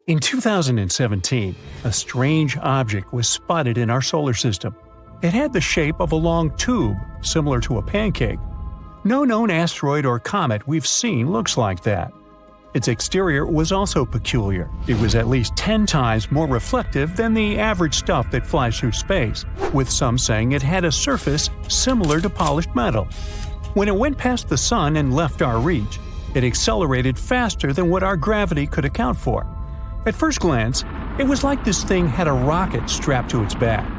In 2017, a strange object was spotted in our solar system. It had the shape of a long tube, similar to a pancake. No known asteroid or comet we've seen looks like that. Its exterior was also peculiar. It was at least 10 times more reflective than the average stuff that flies through space, with some saying it had a surface similar to polished metal. When it went past the Sun and left our reach, it accelerated faster than what our gravity could account for. At first glance, it was like this thing had a rocket strapped to its back.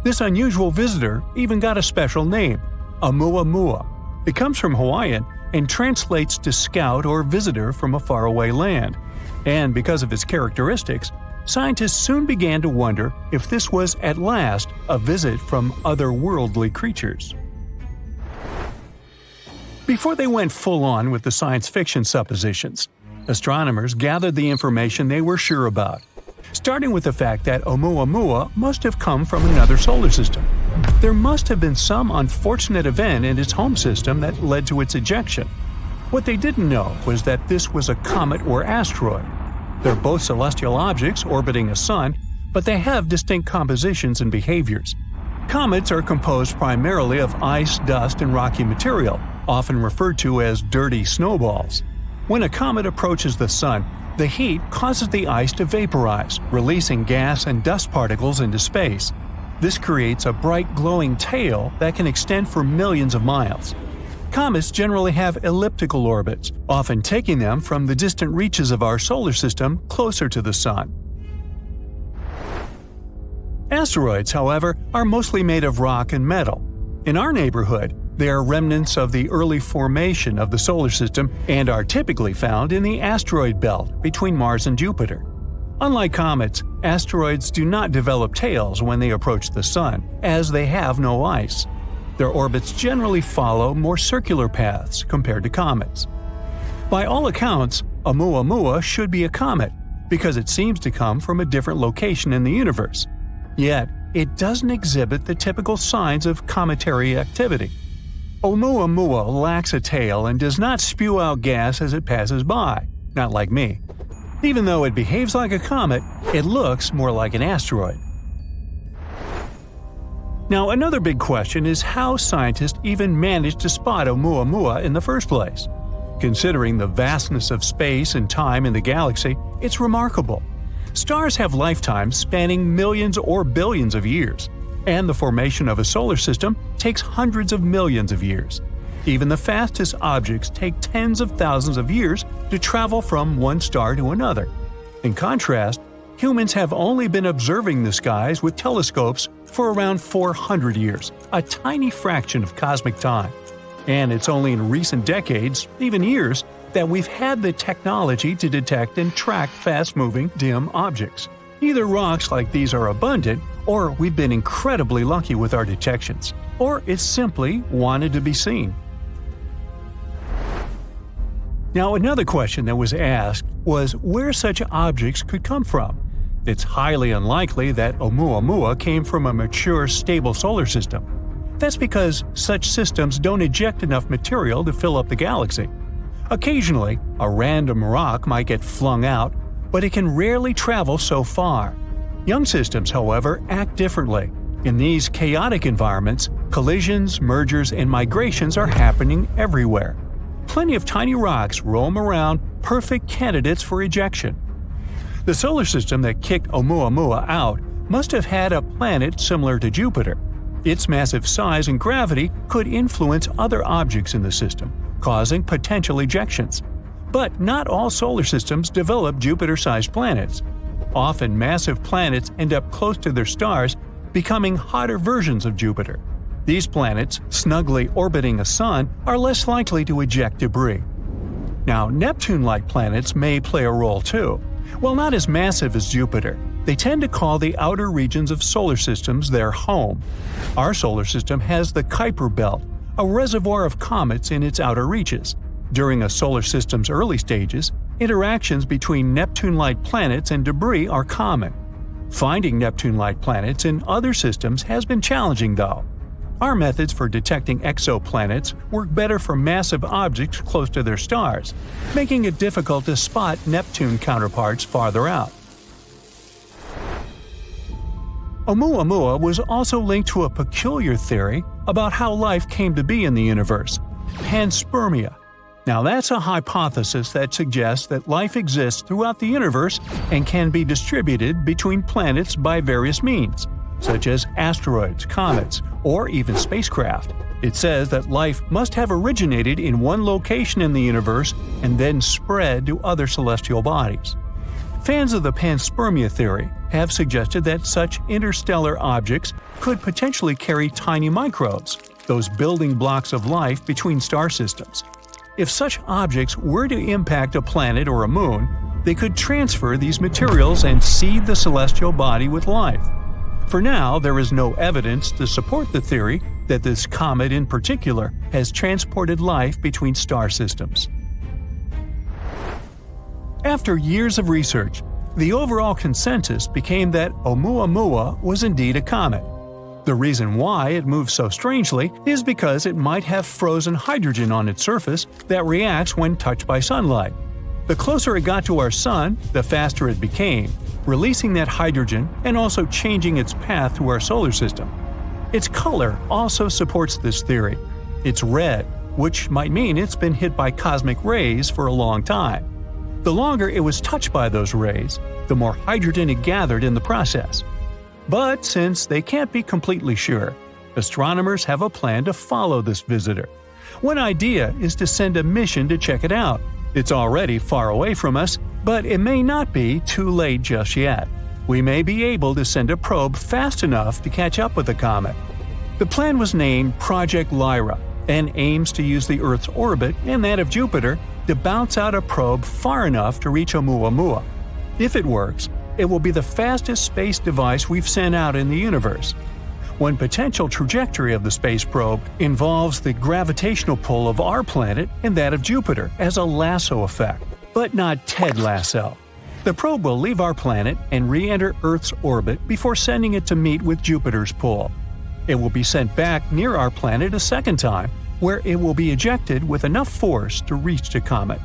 This unusual visitor even got a special name, Oumuamua. It comes from Hawaiian and translates to scout or visitor from a faraway land. And because of its characteristics, scientists soon began to wonder if this was at last a visit from otherworldly creatures. Before they went full-on with the science fiction suppositions, astronomers gathered the information they were sure about, starting with the fact that Oumuamua must have come from another solar system. There must have been some unfortunate event in its home system that led to its ejection. What they didn't know was that this was a comet or asteroid. They're both celestial objects orbiting a sun, but they have distinct compositions and behaviors. Comets are composed primarily of ice, dust, and rocky material, often referred to as dirty snowballs. When a comet approaches the Sun, the heat causes the ice to vaporize, releasing gas and dust particles into space. This creates a bright glowing tail that can extend for millions of miles. Comets generally have elliptical orbits, often taking them from the distant reaches of our solar system closer to the Sun. Asteroids, however, are mostly made of rock and metal. In our neighborhood, they are remnants of the early formation of the solar system and are typically found in the asteroid belt between Mars and Jupiter. Unlike comets, asteroids do not develop tails when they approach the Sun, as they have no ice. Their orbits generally follow more circular paths compared to comets. By all accounts, Oumuamua should be a comet, because it seems to come from a different location in the universe. Yet, it doesn't exhibit the typical signs of cometary activity. Oumuamua lacks a tail and does not spew out gas as it passes by, not like me. Even though it behaves like a comet, it looks more like an asteroid. Now, another big question is how scientists even managed to spot Oumuamua in the first place. Considering the vastness of space and time in the galaxy, it's remarkable. Stars have lifetimes spanning millions or billions of years, and the formation of a solar system takes hundreds of millions of years. Even the fastest objects take tens of thousands of years to travel from one star to another. In contrast, humans have only been observing the skies with telescopes for around 400 years, a tiny fraction of cosmic time. And it's only in recent decades, even years, that we've had the technology to detect and track fast-moving, dim objects. Either rocks like these are abundant, or we've been incredibly lucky with our detections, or it's simply wanted to be seen. Now, another question that was asked was where such objects could come from. It's highly unlikely that Oumuamua came from a mature, stable solar system. That's because such systems don't eject enough material to fill up the galaxy. Occasionally, a random rock might get flung out, but it can rarely travel so far. Young systems, however, act differently. In these chaotic environments, collisions, mergers, and migrations are happening everywhere. Plenty of tiny rocks roam around, perfect candidates for ejection. The solar system that kicked Oumuamua out must have had a planet similar to Jupiter. Its massive size and gravity could influence other objects in the system, causing potential ejections. But not all solar systems develop Jupiter-sized planets. Often massive planets end up close to their stars, becoming hotter versions of Jupiter. These planets, snugly orbiting a sun, are less likely to eject debris. Now, Neptune-like planets may play a role too. While not as massive as Jupiter, they tend to call the outer regions of solar systems their home. Our solar system has the Kuiper Belt, a reservoir of comets in its outer reaches. During a solar system's early stages, interactions between Neptune-like planets and debris are common. Finding Neptune-like planets in other systems has been challenging, though. Our methods for detecting exoplanets work better for massive objects close to their stars, making it difficult to spot Neptune counterparts farther out. Oumuamua was also linked to a peculiar theory about how life came to be in the universe – Panspermia. Now that's a hypothesis that suggests that life exists throughout the universe and can be distributed between planets by various means, such as asteroids, comets, or even spacecraft. It says that life must have originated in one location in the universe and then spread to other celestial bodies. Fans of the panspermia theory have suggested that such interstellar objects could potentially carry tiny microbes, those building blocks of life between star systems. If such objects were to impact a planet or a moon, they could transfer these materials and seed the celestial body with life. For now, there is no evidence to support the theory that this comet in particular has transported life between star systems. After years of research, the overall consensus became that Oumuamua was indeed a comet. The reason why it moves so strangely is because it might have frozen hydrogen on its surface that reacts when touched by sunlight. The closer it got to our Sun, the faster it became, releasing that hydrogen and also changing its path through our solar system. Its color also supports this theory. It's red, which might mean it's been hit by cosmic rays for a long time. The longer it was touched by those rays, the more hydrogen it gathered in the process. But since they can't be completely sure, astronomers have a plan to follow this visitor. One idea is to send a mission to check it out. It's already far away from us, but it may not be too late just yet. We may be able to send a probe fast enough to catch up with the comet. The plan was named Project Lyra and aims to use the Earth's orbit and that of Jupiter to bounce out a probe far enough to reach Oumuamua. If it works, it will be the fastest space device we've sent out in the universe. One potential trajectory of the space probe involves the gravitational pull of our planet and that of Jupiter as a lasso effect, but not Ted Lasso. The probe will leave our planet and re-enter Earth's orbit before sending it to meet with Jupiter's pull. It will be sent back near our planet a second time, where it will be ejected with enough force to reach the comet.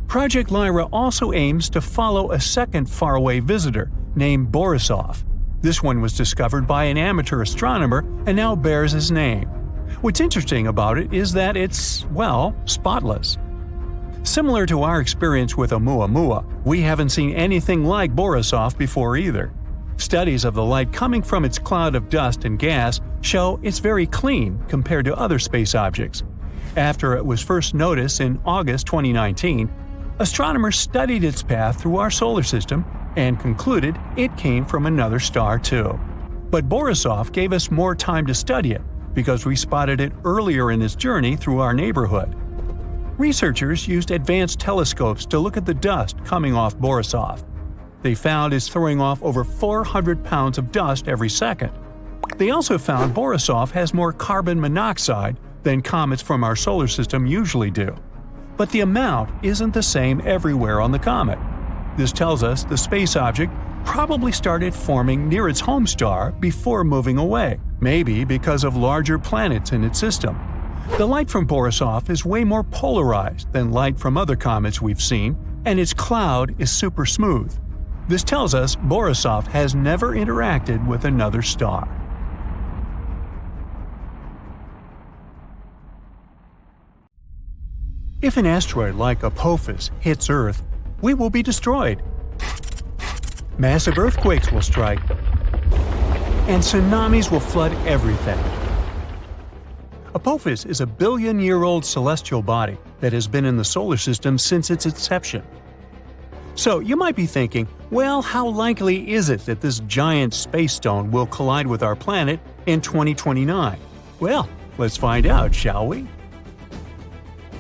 Project Lyra also aims to follow a second faraway visitor named Borisoff. This one was discovered by an amateur astronomer and now bears his name. What's interesting about it is that it's, well, spotless. Similar to our experience with Oumuamua, we haven't seen anything like Borisoff before either. Studies of the light coming from its cloud of dust and gas show it's very clean compared to other space objects. After it was first noticed in August 2019, astronomers studied its path through our solar system and concluded it came from another star too. But Borisoff gave us more time to study it because we spotted it earlier in its journey through our neighborhood. Researchers used advanced telescopes to look at the dust coming off Borisoff. They found it's throwing off over 400 pounds of dust every second. They also found Borisoff has more carbon monoxide than comets from our solar system usually do. But the amount isn't the same everywhere on the comet. This tells us the space object probably started forming near its home star before moving away, maybe because of larger planets in its system. The light from Borisoff is way more polarized than light from other comets we've seen, and its cloud is super smooth. This tells us Borisoff has never interacted with another star. If an asteroid like Apus hits Earth, we will be destroyed. Massive earthquakes will strike, and tsunamis will flood everything. Apus is a billion-year-old celestial body that has been in the solar system since its inception. So you might be thinking, well, how likely is it that this giant space stone will collide with our planet in 2029? Well, let's find out, shall we?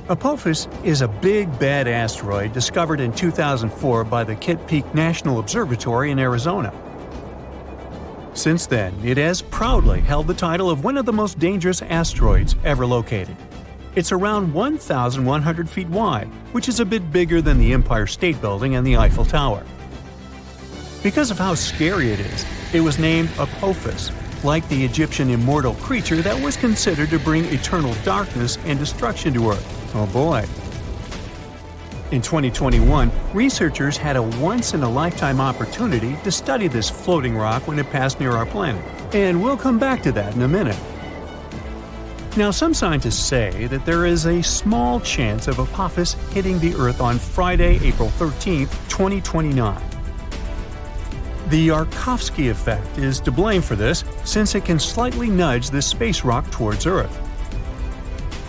Apus is a big, bad asteroid discovered in 2004 by the Kitt Peak National Observatory in Arizona. Since then, it has proudly held the title of one of the most dangerous asteroids ever located. It's around 1,100 feet wide, which is a bit bigger than the Empire State Building and the Eiffel Tower. Because of how scary it was named Apus, like the Egyptian immortal creature that was considered to bring eternal darkness and destruction to Earth. Oh boy. In 2021, researchers had a once-in-a-lifetime opportunity to study this floating rock when it passed near our planet, and we'll come back to that in a minute. Now, some scientists say that there is a small chance of Apophis hitting the Earth on Friday, April 13, 2029. The Yarkovsky effect is to blame for this, since it can slightly nudge this space rock towards Earth.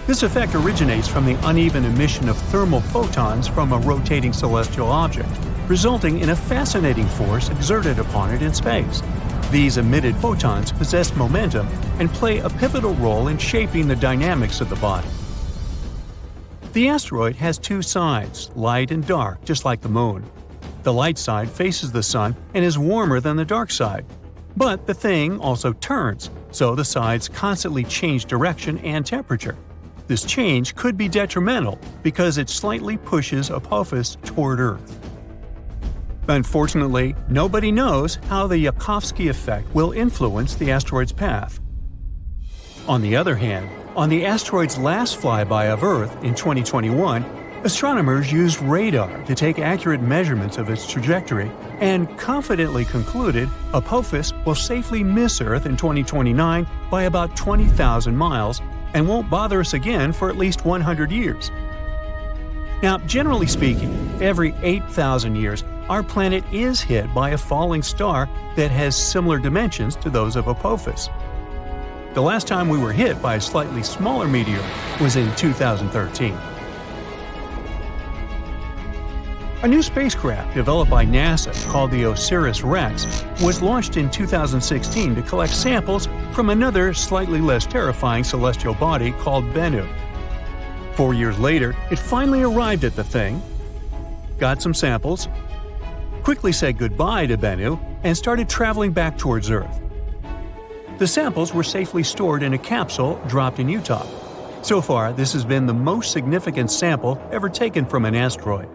This effect originates from the uneven emission of thermal photons from a rotating celestial object, resulting in a fascinating force exerted upon it in space. These emitted photons possess momentum and play a pivotal role in shaping the dynamics of the body. The asteroid has two sides, light and dark, just like the Moon. The light side faces the Sun and is warmer than the dark side. But the thing also turns, so the sides constantly change direction and temperature. This change could be detrimental because it slightly pushes Apophis toward Earth. Unfortunately, nobody knows how the Yarkovsky effect will influence the asteroid's path. On the other hand, on the asteroid's last flyby of Earth in 2021, astronomers used radar to take accurate measurements of its trajectory and confidently concluded Apophis will safely miss Earth in 2029 by about 20,000 miles and won't bother us again for at least 100 years. Now, generally speaking, every 8,000 years, our planet is hit by a falling star that has similar dimensions to those of Apophis. The last time we were hit by a slightly smaller meteor was in 2013. A new spacecraft developed by NASA called the Osiris Rex was launched in 2016 to collect samples from another slightly less terrifying celestial body called Bennu. 4 years later, it finally arrived at the thing, got some samples, quickly said goodbye to Bennu, and started traveling back towards Earth. The samples were safely stored in a capsule dropped in Utah. So far, this has been the most significant sample ever taken from an asteroid.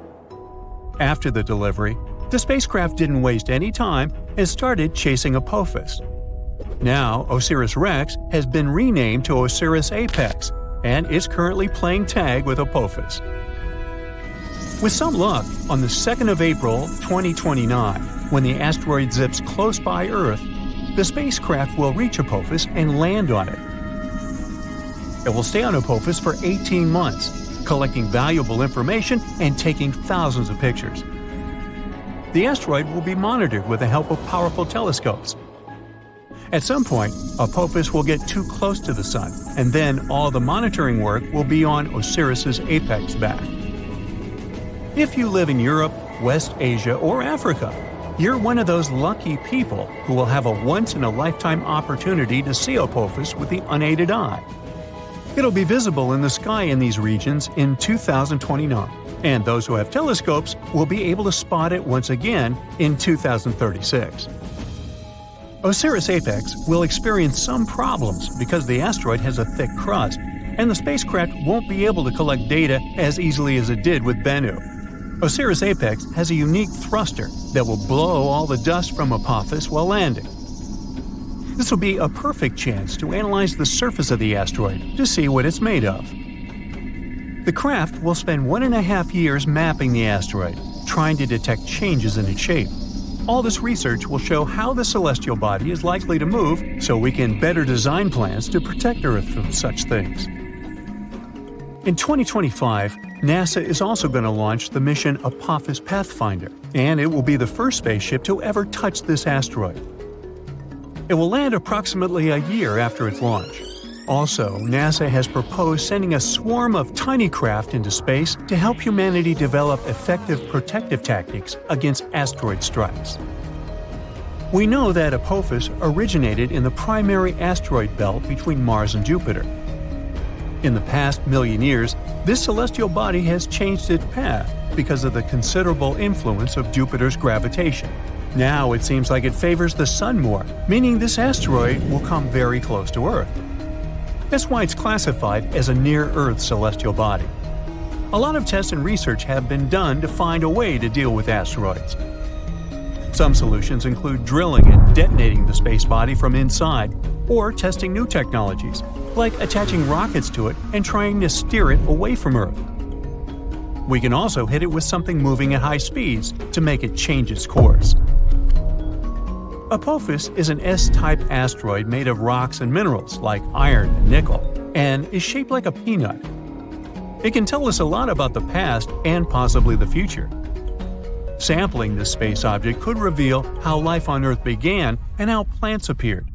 After the delivery, the spacecraft didn't waste any time and started chasing Apophis. Now, Osiris Rex has been renamed to Osiris Apex and is currently playing tag with Apophis. With some luck, on the 2nd of April 2029, when the asteroid zips close by Earth, the spacecraft will reach Apophis and land on it. It will stay on Apophis for 18 months, collecting valuable information and taking thousands of pictures. The asteroid will be monitored with the help of powerful telescopes. At some point, Apophis will get too close to the Sun, and then all the monitoring work will be on Osiris's Apex back. If you live in Europe, West Asia, or Africa, you're one of those lucky people who will have a once-in-a-lifetime opportunity to see Apophis with the unaided eye. It'll be visible in the sky in these regions in 2029, and those who have telescopes will be able to spot it once again in 2036. Osiris Apex will experience some problems because the asteroid has a thick crust, and the spacecraft won't be able to collect data as easily as it did with Bennu. Osiris Apex has a unique thruster that will blow all the dust from Apophis while landing. This will be a perfect chance to analyze the surface of the asteroid to see what it's made of. The craft will spend 1.5 years mapping the asteroid, trying to detect changes in its shape. All this research will show how the celestial body is likely to move so we can better design plans to protect Earth from such things. In 2025, NASA is also going to launch the mission Apophis Pathfinder, and it will be the first spaceship to ever touch this asteroid. It will land approximately a year after its launch. Also, NASA has proposed sending a swarm of tiny craft into space to help humanity develop effective protective tactics against asteroid strikes. We know that Apophis originated in the primary asteroid belt between Mars and Jupiter. In the past million years, this celestial body has changed its path because of the considerable influence of Jupiter's gravitation. Now it seems like it favors the Sun more, meaning this asteroid will come very close to Earth. That's why it's classified as a near-Earth celestial body. A lot of tests and research have been done to find a way to deal with asteroids. Some solutions include drilling and detonating the space body from inside, or testing new technologies, like attaching rockets to it and trying to steer it away from Earth. We can also hit it with something moving at high speeds to make it change its course. Apophis is an S-type asteroid made of rocks and minerals like iron and nickel, and is shaped like a peanut. It can tell us a lot about the past and possibly the future. Sampling this space object could reveal how life on Earth began and how plants appeared.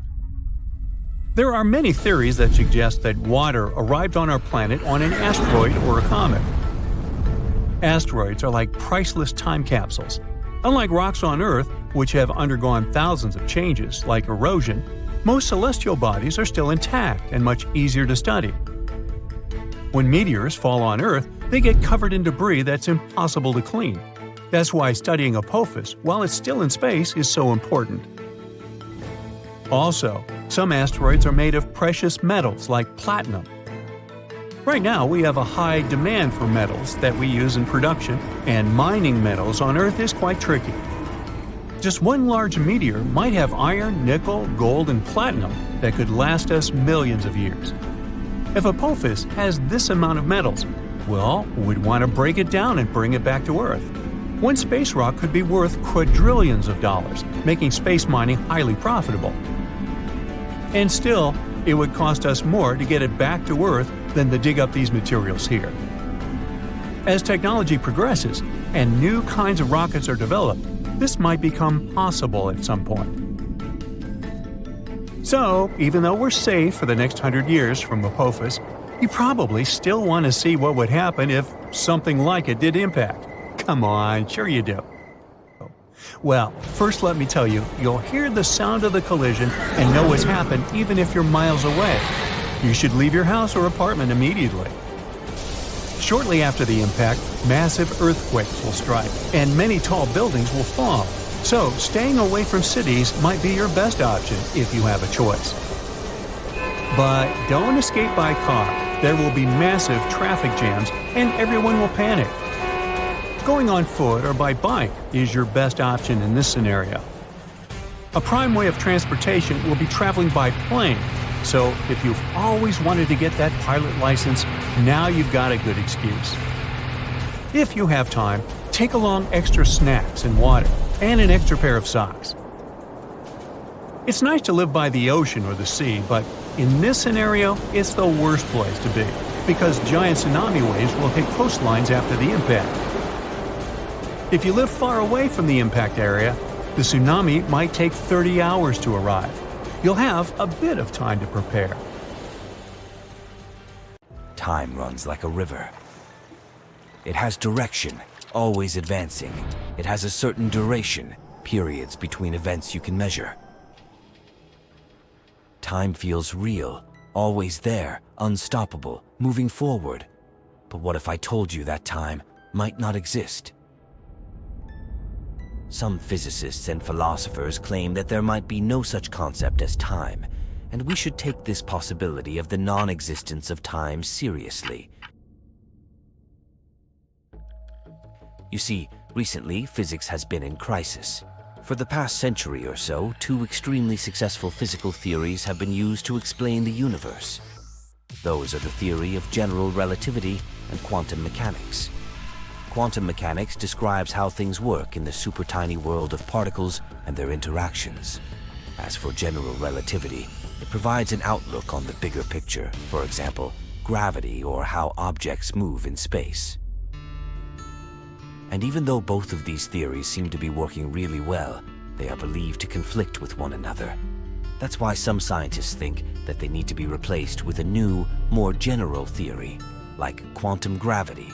There are many theories that suggest that water arrived on our planet on an asteroid or a comet. Asteroids are like priceless time capsules. Unlike rocks on Earth, which have undergone thousands of changes, like erosion, most celestial bodies are still intact and much easier to study. When meteors fall on Earth, they get covered in debris that's impossible to clean. That's why studying Apophis while it's still in space is so important. Also, some asteroids are made of precious metals like platinum. Right now, we have a high demand for metals that we use in production, and mining metals on Earth is quite tricky. Just one large meteor might have iron, nickel, gold, and platinum that could last us millions of years. If Apophis has this amount of metals, well, we'd want to break it down and bring it back to Earth. One space rock could be worth quadrillions of dollars, making space mining highly profitable. And still, it would cost us more to get it back to Earth than to dig up these materials here. As technology progresses and new kinds of rockets are developed, this might become possible at some point. So, even though we're safe for the next 100 years from Apophis, you probably still want to see what would happen if something like it did impact. Come on, sure you do. Well, first let me tell you, you'll hear the sound of the collision and know what's happened even if you're miles away. You should leave your house or apartment immediately. Shortly after the impact, massive earthquakes will strike, and many tall buildings will fall. So, staying away from cities might be your best option if you have a choice. But don't escape by car. There will be massive traffic jams, and everyone will panic. Going on foot or by bike is your best option in this scenario. A prime way of transportation will be traveling by plane, so if you've always wanted to get that pilot license, now you've got a good excuse. If you have time, take along extra snacks and water, and an extra pair of socks. It's nice to live by the ocean or the sea, but in this scenario, it's the worst place to be, because giant tsunami waves will hit coastlines after the impact. If you live far away from the impact area, the tsunami might take 30 hours to arrive. You'll have a bit of time to prepare. Time runs like a river. It has direction, always advancing. It has a certain duration, periods between events you can measure. Time feels real, always there, unstoppable, moving forward. But what if I told you that time might not exist? Some physicists and philosophers claim that there might be no such concept as time, and we should take this possibility of the non-existence of time seriously. You see, recently physics has been in crisis. For the past century or so, two extremely successful physical theories have been used to explain the universe. Those are the theory of general relativity and quantum mechanics. Quantum mechanics describes how things work in the super tiny world of particles and their interactions. As for general relativity, it provides an outlook on the bigger picture, for example, gravity or how objects move in space. And even though both of these theories seem to be working really well, they are believed to conflict with one another. That's why some scientists think that they need to be replaced with a new, more general theory, like quantum gravity.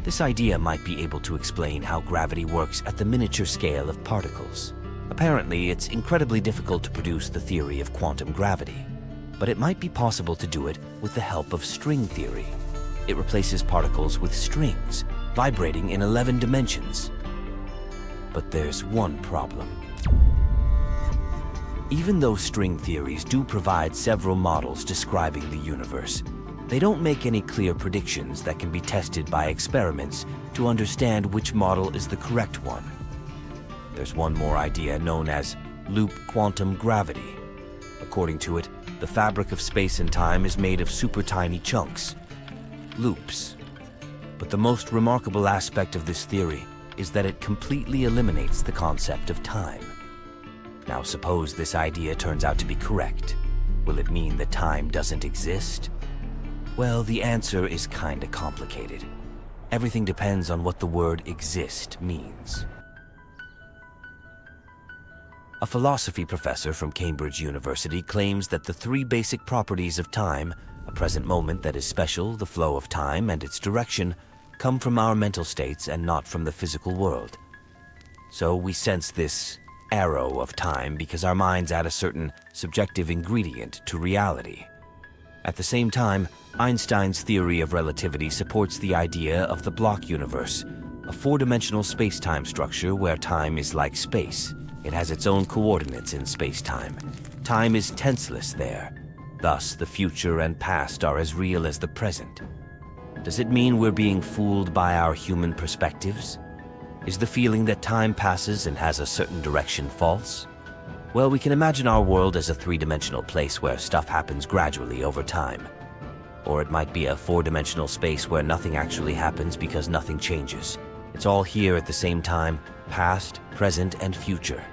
This idea might be able to explain how gravity works at the miniature scale of particles. Apparently, it's incredibly difficult to produce the theory of quantum gravity, but it might be possible to do it with the help of string theory. It replaces particles with strings, vibrating in 11 dimensions. But there's one problem. Even though string theories do provide several models describing the universe, they don't make any clear predictions that can be tested by experiments to understand which model is the correct one. There's one more idea known as loop quantum gravity. According to it, the fabric of space and time is made of super tiny chunks, loops. But the most remarkable aspect of this theory is that it completely eliminates the concept of time. Now suppose this idea turns out to be correct. Will it mean that time doesn't exist? Well, the answer is kinda complicated. Everything depends on what the word exist means. A philosophy professor from Cambridge University claims that the three basic properties of time, a present moment that is special, the flow of time, and its direction, come from our mental states and not from the physical world. So we sense this arrow of time because our minds add a certain subjective ingredient to reality. At the same time, Einstein's theory of relativity supports the idea of the block universe, a four-dimensional space-time structure where time is like space. It has its own coordinates in space-time. Time is tenseless there. Thus, the future and past are as real as the present. Does it mean we're being fooled by our human perspectives? Is the feeling that time passes and has a certain direction false? Well, we can imagine our world as a three-dimensional place where stuff happens gradually over time. Or it might be a four-dimensional space where nothing actually happens because nothing changes. It's all here at the same time, past, present, and future.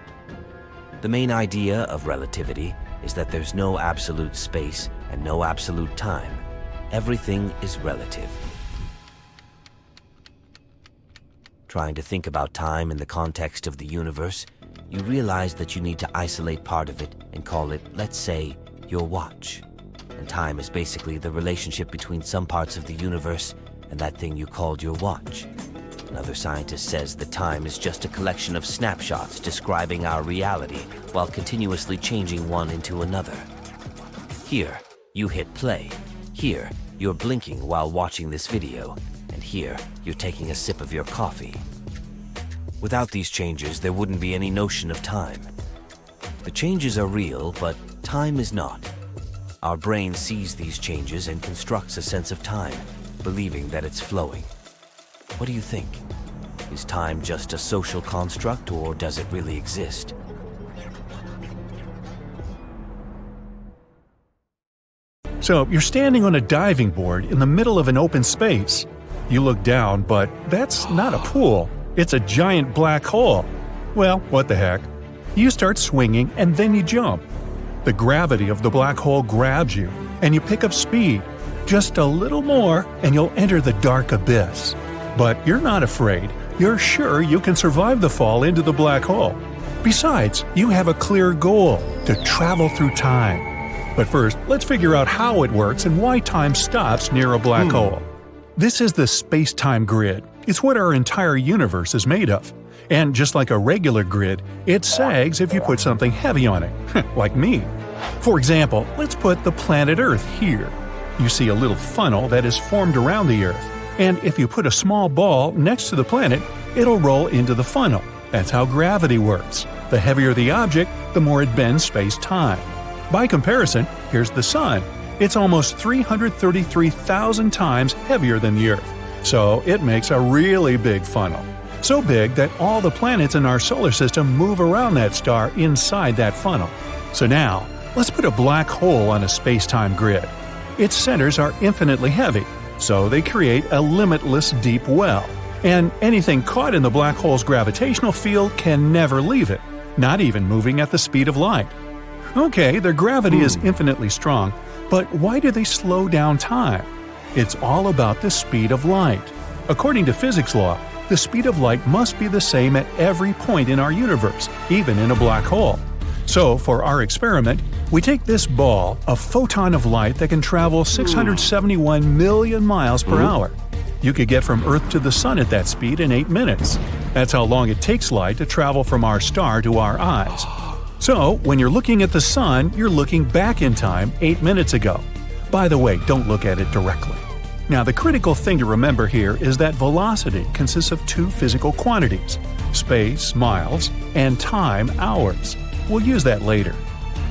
The main idea of relativity is that there's no absolute space and no absolute time. Everything is relative. Trying to think about time in the context of the universe, you realize that you need to isolate part of it and call it, let's say, your watch. And time is basically the relationship between some parts of the universe and that thing you called your watch. Another scientist says that time is just a collection of snapshots describing our reality while continuously changing one into another. Here, you hit play. Here, you're blinking while watching this video. And here, you're taking a sip of your coffee. Without these changes, there wouldn't be any notion of time. The changes are real, but time is not. Our brain sees these changes and constructs a sense of time, believing that it's flowing. What do you think? Is time just a social construct, or does it really exist? So you're standing on a diving board in the middle of an open space. You look down, but that's not a pool. It's a giant black hole. Well, what the heck? You start swinging and then you jump. The gravity of the black hole grabs you, and you pick up speed. Just a little more, and you'll enter the dark abyss. But you're not afraid. You're sure you can survive the fall into the black hole. Besides, you have a clear goal to travel through time. But first, let's figure out how it works and why time stops near a black hole. This is the space-time grid. It's what our entire universe is made of. And just like a regular grid, it sags if you put something heavy on it, like me. For example, let's put the planet Earth here. You see a little funnel that is formed around the Earth, and if you put a small ball next to the planet, it'll roll into the funnel. That's how gravity works. The heavier the object, the more it bends space-time. By comparison, here's the Sun. It's almost 333,000 times heavier than the Earth, so it makes a really big funnel. So big that all the planets in our solar system move around that star inside that funnel. So now, let's put a black hole on a space-time grid. Its centers are infinitely heavy, so they create a limitless deep well. And anything caught in the black hole's gravitational field can never leave it, not even moving at the speed of light. Okay, their gravity is infinitely strong, but why do they slow down time? It's all about the speed of light. According to physics law, the speed of light must be the same at every point in our universe, even in a black hole. So, for our experiment, we take this ball, a photon of light that can travel 671 million miles per hour. You could get from Earth to the Sun at that speed in 8 minutes. That's how long it takes light to travel from our star to our eyes. So, when you're looking at the Sun, you're looking back in time 8 minutes ago. By the way, don't look at it directly. Now, the critical thing to remember here is that velocity consists of two physical quantities: space, miles, and time, hours. We'll use that later.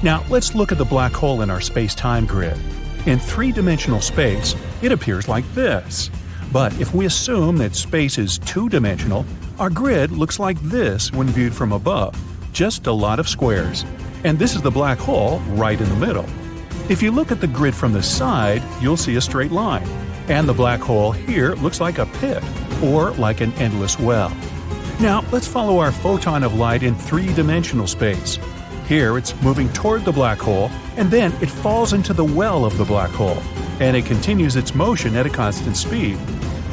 Now, let's look at the black hole in our space-time grid. In three-dimensional space, it appears like this. But if we assume that space is two-dimensional, our grid looks like this when viewed from above. Just a lot of squares. And this is the black hole right in the middle. If you look at the grid from the side, you'll see a straight line. and the black hole here looks like a pit, or like an endless well. Now, let's follow our photon of light in three-dimensional space. Here, it's moving toward the black hole, and then it falls into the well of the black hole, and it continues its motion at a constant speed.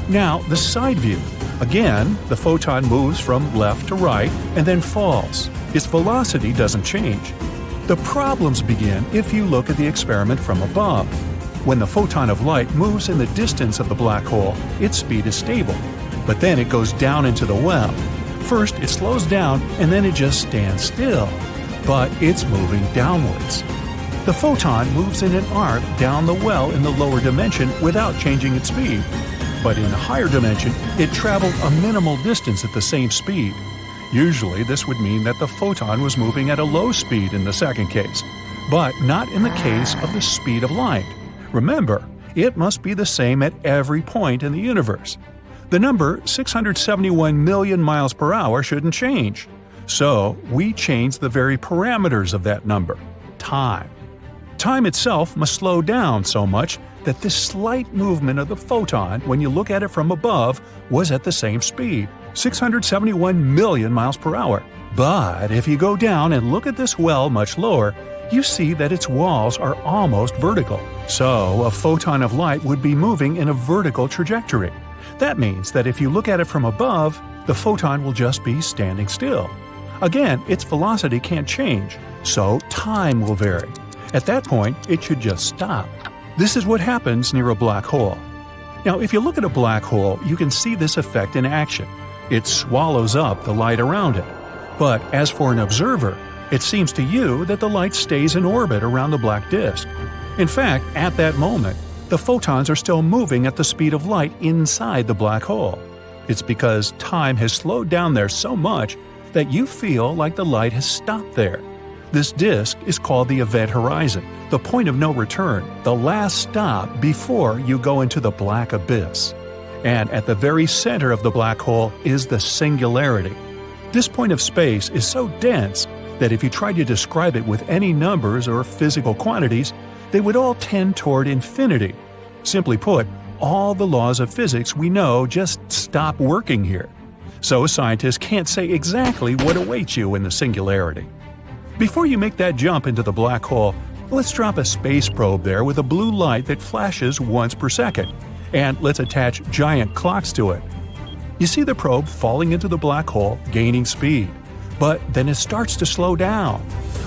Now, the side view. Again, the photon moves from left to right and then falls. Its velocity doesn't change. The problems begin if you look at the experiment from above. When the photon of light moves in the distance of the black hole, its speed is stable, but then it goes down into the well. First, it slows down and then it just stands still, but it's moving downwards. The photon moves in an arc down the well in the lower dimension without changing its speed. But in a higher dimension, it traveled a minimal distance at the same speed. Usually, this would mean that the photon was moving at a low speed in the second case, but not in the case of the speed of light. Remember, it must be the same at every point in the universe. The number 671 million miles per hour shouldn't change. So, we change the very parameters of that number, time. Time itself must slow down so much that this slight movement of the photon, when you look at it from above, was at the same speed, 671 million miles per hour. But if you go down and look at this well much lower, you see that its walls are almost vertical. So, a photon of light would be moving in a vertical trajectory. That means that if you look at it from above, the photon will just be standing still. Again, its velocity can't change, so time will vary. At that point, it should just stop. This is what happens near a black hole. Now, if you look at a black hole, you can see this effect in action. It swallows up the light around it. But as for an observer, it seems to you that the light stays in orbit around the black disk. In fact, at that moment, the photons are still moving at the speed of light inside the black hole. It's because time has slowed down there so much that you feel like the light has stopped there. This disk is called the event horizon, the point of no return, the last stop before you go into the black abyss. And at the very center of the black hole is the singularity. This point of space is so dense that if you tried to describe it with any numbers or physical quantities, they would all tend toward infinity. Simply put, all the laws of physics we know just stop working here. So scientists can't say exactly what awaits you in the singularity. Before you make that jump into the black hole, let's drop a space probe there with a blue light that flashes once per second, and let's attach giant clocks to it. You see the probe falling into the black hole, gaining speed, but then it starts to slow down.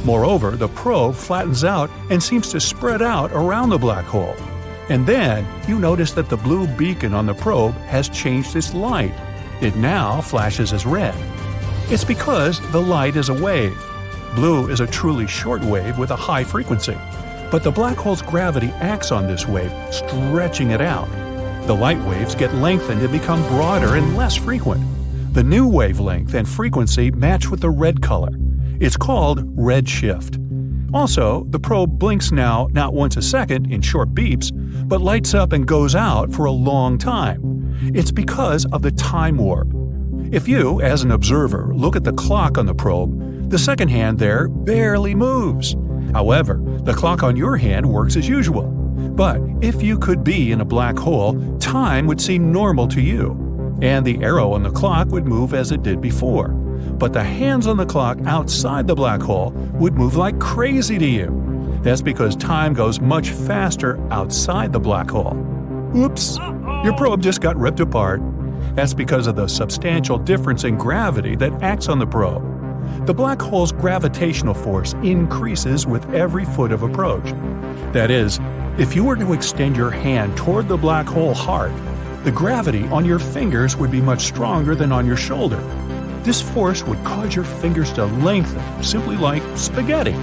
Moreover, the probe flattens out and seems to spread out around the black hole. And then you notice that the blue beacon on the probe has changed its light. It now flashes as red. It's because the light is a wave. Blue is a truly short wave with a high frequency, but the black hole's gravity acts on this wave, stretching it out. The light waves get lengthened and become broader and less frequent. The new wavelength and frequency match with the red color. It's called redshift. Also, the probe blinks now not once a second in short beeps, but lights up and goes out for a long time. It's because of the time warp. If you, as an observer, look at the clock on the probe, the second hand there barely moves. However, the clock on your hand works as usual. But if you could be in a black hole, time would seem normal to you, and the arrow on the clock would move as it did before. But the hands on the clock outside the black hole would move like crazy to you. That's because time goes much faster outside the black hole. Oops! Your probe just got ripped apart. That's because of the substantial difference in gravity that acts on the probe. The black hole's gravitational force increases with every foot of approach. That is, if you were to extend your hand toward the black hole hard, the gravity on your fingers would be much stronger than on your shoulder. This force would cause your fingers to lengthen, simply like spaghetti.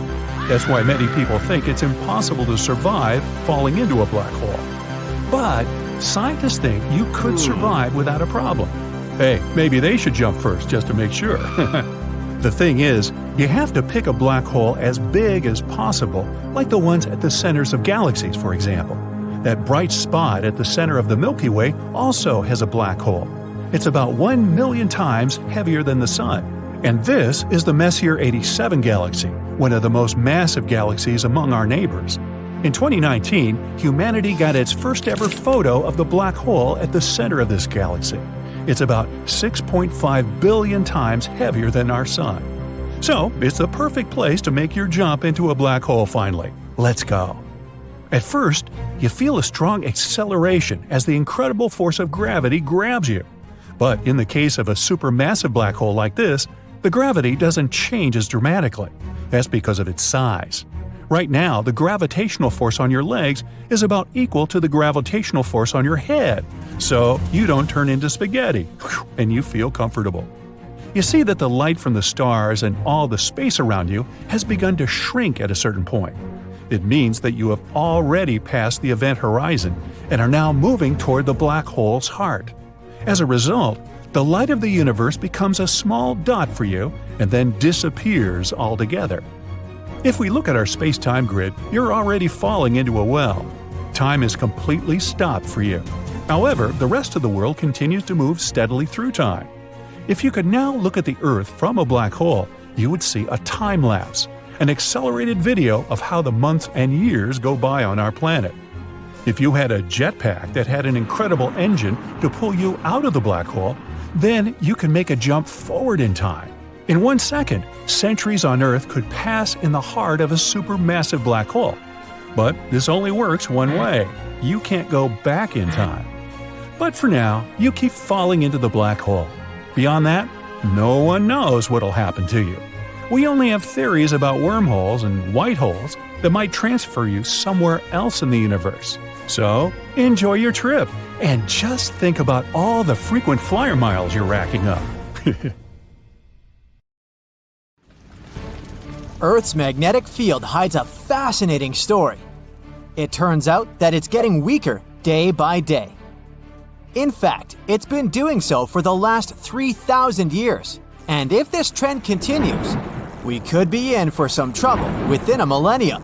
That's why many people think it's impossible to survive falling into a black hole. But scientists think you could survive without a problem. Hey, maybe they should jump first just to make sure. The thing is, you have to pick a black hole as big as possible, like the ones at the centers of galaxies, for example. That bright spot at the center of the Milky Way also has a black hole. It's about 1 million times heavier than the Sun. And this is the Messier 87 galaxy, one of the most massive galaxies among our neighbors. In 2019, humanity got its first ever photo of the black hole at the center of this galaxy. It's about 6.5 billion times heavier than our Sun. So, it's the perfect place to make your jump into a black hole finally. Let's go. At first, you feel a strong acceleration as the incredible force of gravity grabs you. But in the case of a supermassive black hole like this, the gravity doesn't change as dramatically. That's because of its size. Right now, the gravitational force on your legs is about equal to the gravitational force on your head, so you don't turn into spaghetti, and you feel comfortable. You see that the light from the stars and all the space around you has begun to shrink at a certain point. It means that you have already passed the event horizon and are now moving toward the black hole's heart. As a result, the light of the universe becomes a small dot for you and then disappears altogether. If we look at our space-time grid, you're already falling into a well. Time is completely stopped for you. However, the rest of the world continues to move steadily through time. If you could now look at the Earth from a black hole, you would see a time lapse, an accelerated video of how the months and years go by on our planet. If you had a jetpack that had an incredible engine to pull you out of the black hole, then you can make a jump forward in time. In 1 second, centuries on Earth could pass in the heart of a supermassive black hole. But this only works one way. You can't go back in time. But for now, you keep falling into the black hole. Beyond that, no one knows what'll happen to you. We only have theories about wormholes and white holes that might transfer you somewhere else in the universe. So, enjoy your trip, and just think about all the frequent flyer miles you're racking up. Earth's magnetic field hides a fascinating story. It turns out that it's getting weaker day by day. In fact, it's been doing so for the last 3,000 years. And if this trend continues, we could be in for some trouble within a millennium.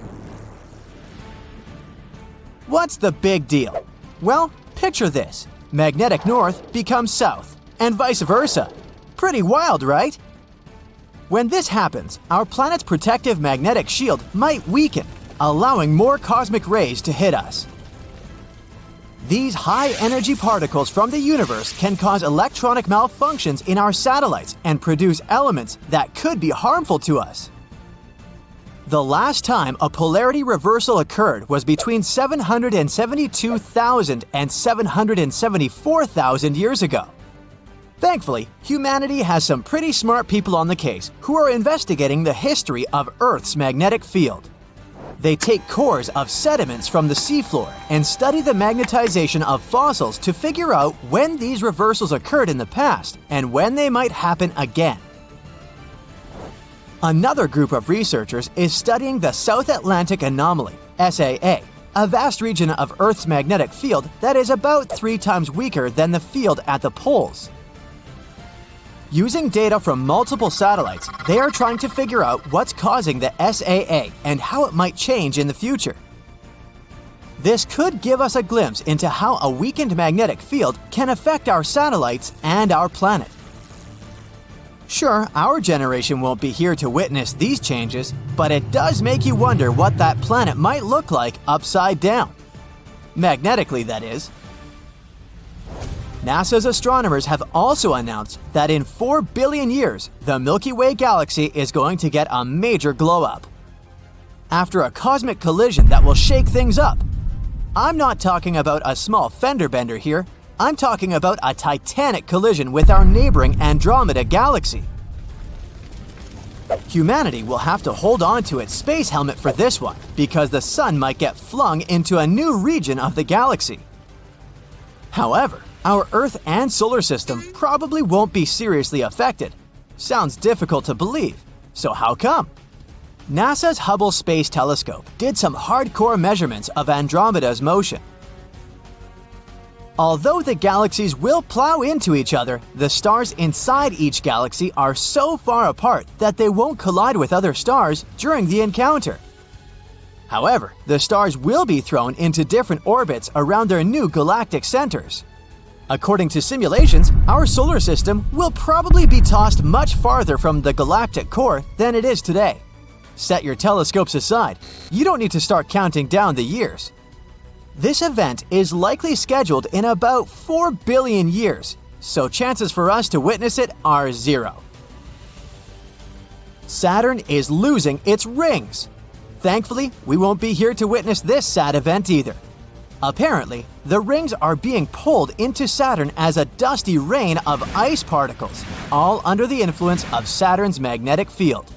What's the big deal? Well, picture this. Magnetic north becomes south, and vice versa. Pretty wild, right? When this happens, our planet's protective magnetic shield might weaken, allowing more cosmic rays to hit us. These high-energy particles from the universe can cause electronic malfunctions in our satellites and produce elements that could be harmful to us. The last time a polarity reversal occurred was between 772,000 and 774,000 years ago. Thankfully, humanity has some pretty smart people on the case who are investigating the history of Earth's magnetic field. They take cores of sediments from the seafloor and study the magnetization of fossils to figure out when these reversals occurred in the past and when they might happen again. Another group of researchers is studying the South Atlantic Anomaly, SAA, a vast region of Earth's magnetic field that is about 3 times weaker than the field at the poles. Using data from multiple satellites, they are trying to figure out what's causing the SAA and how it might change in the future. This could give us a glimpse into how a weakened magnetic field can affect our satellites and our planet. Sure, our generation won't be here to witness these changes, but it does make you wonder what that planet might look like upside down. Magnetically, that is. NASA's astronomers have also announced that in 4 billion years, the Milky Way galaxy is going to get a major glow-up. After a cosmic collision that will shake things up. I'm not talking about a small fender bender here. I'm talking about a titanic collision with our neighboring Andromeda galaxy. Humanity will have to hold on to its space helmet for this one, because the sun might get flung into a new region of the galaxy. However, our Earth and solar system probably won't be seriously affected. Sounds difficult to believe, so how come? NASA's Hubble Space Telescope did some hardcore measurements of Andromeda's motion. Although the galaxies will plow into each other, the stars inside each galaxy are so far apart that they won't collide with other stars during the encounter. However, the stars will be thrown into different orbits around their new galactic centers. According to simulations, our solar system will probably be tossed much farther from the galactic core than it is today. Set your telescopes aside. You don't need to start counting down the years. This event is likely scheduled in about 4 billion years, so chances for us to witness it are 0. Saturn is losing its rings. Thankfully, we won't be here to witness this sad event either. Apparently, the rings are being pulled into Saturn as a dusty rain of ice particles, all under the influence of Saturn's magnetic field.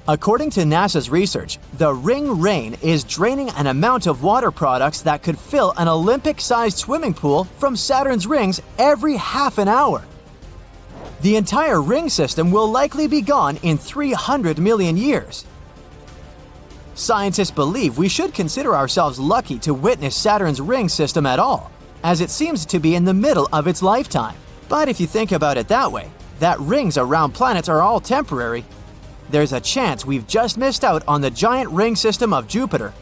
According to NASA's research, the ring rain is draining an amount of water products that could fill an Olympic-sized swimming pool from Saturn's rings every half an hour. The entire ring system will likely be gone in 300 million years. Scientists believe we should consider ourselves lucky to witness Saturn's ring system at all, as it seems to be in the middle of its lifetime. But if you think about it that way, that rings around planets are all temporary, there's a chance we've just missed out on the giant ring system of Jupiter,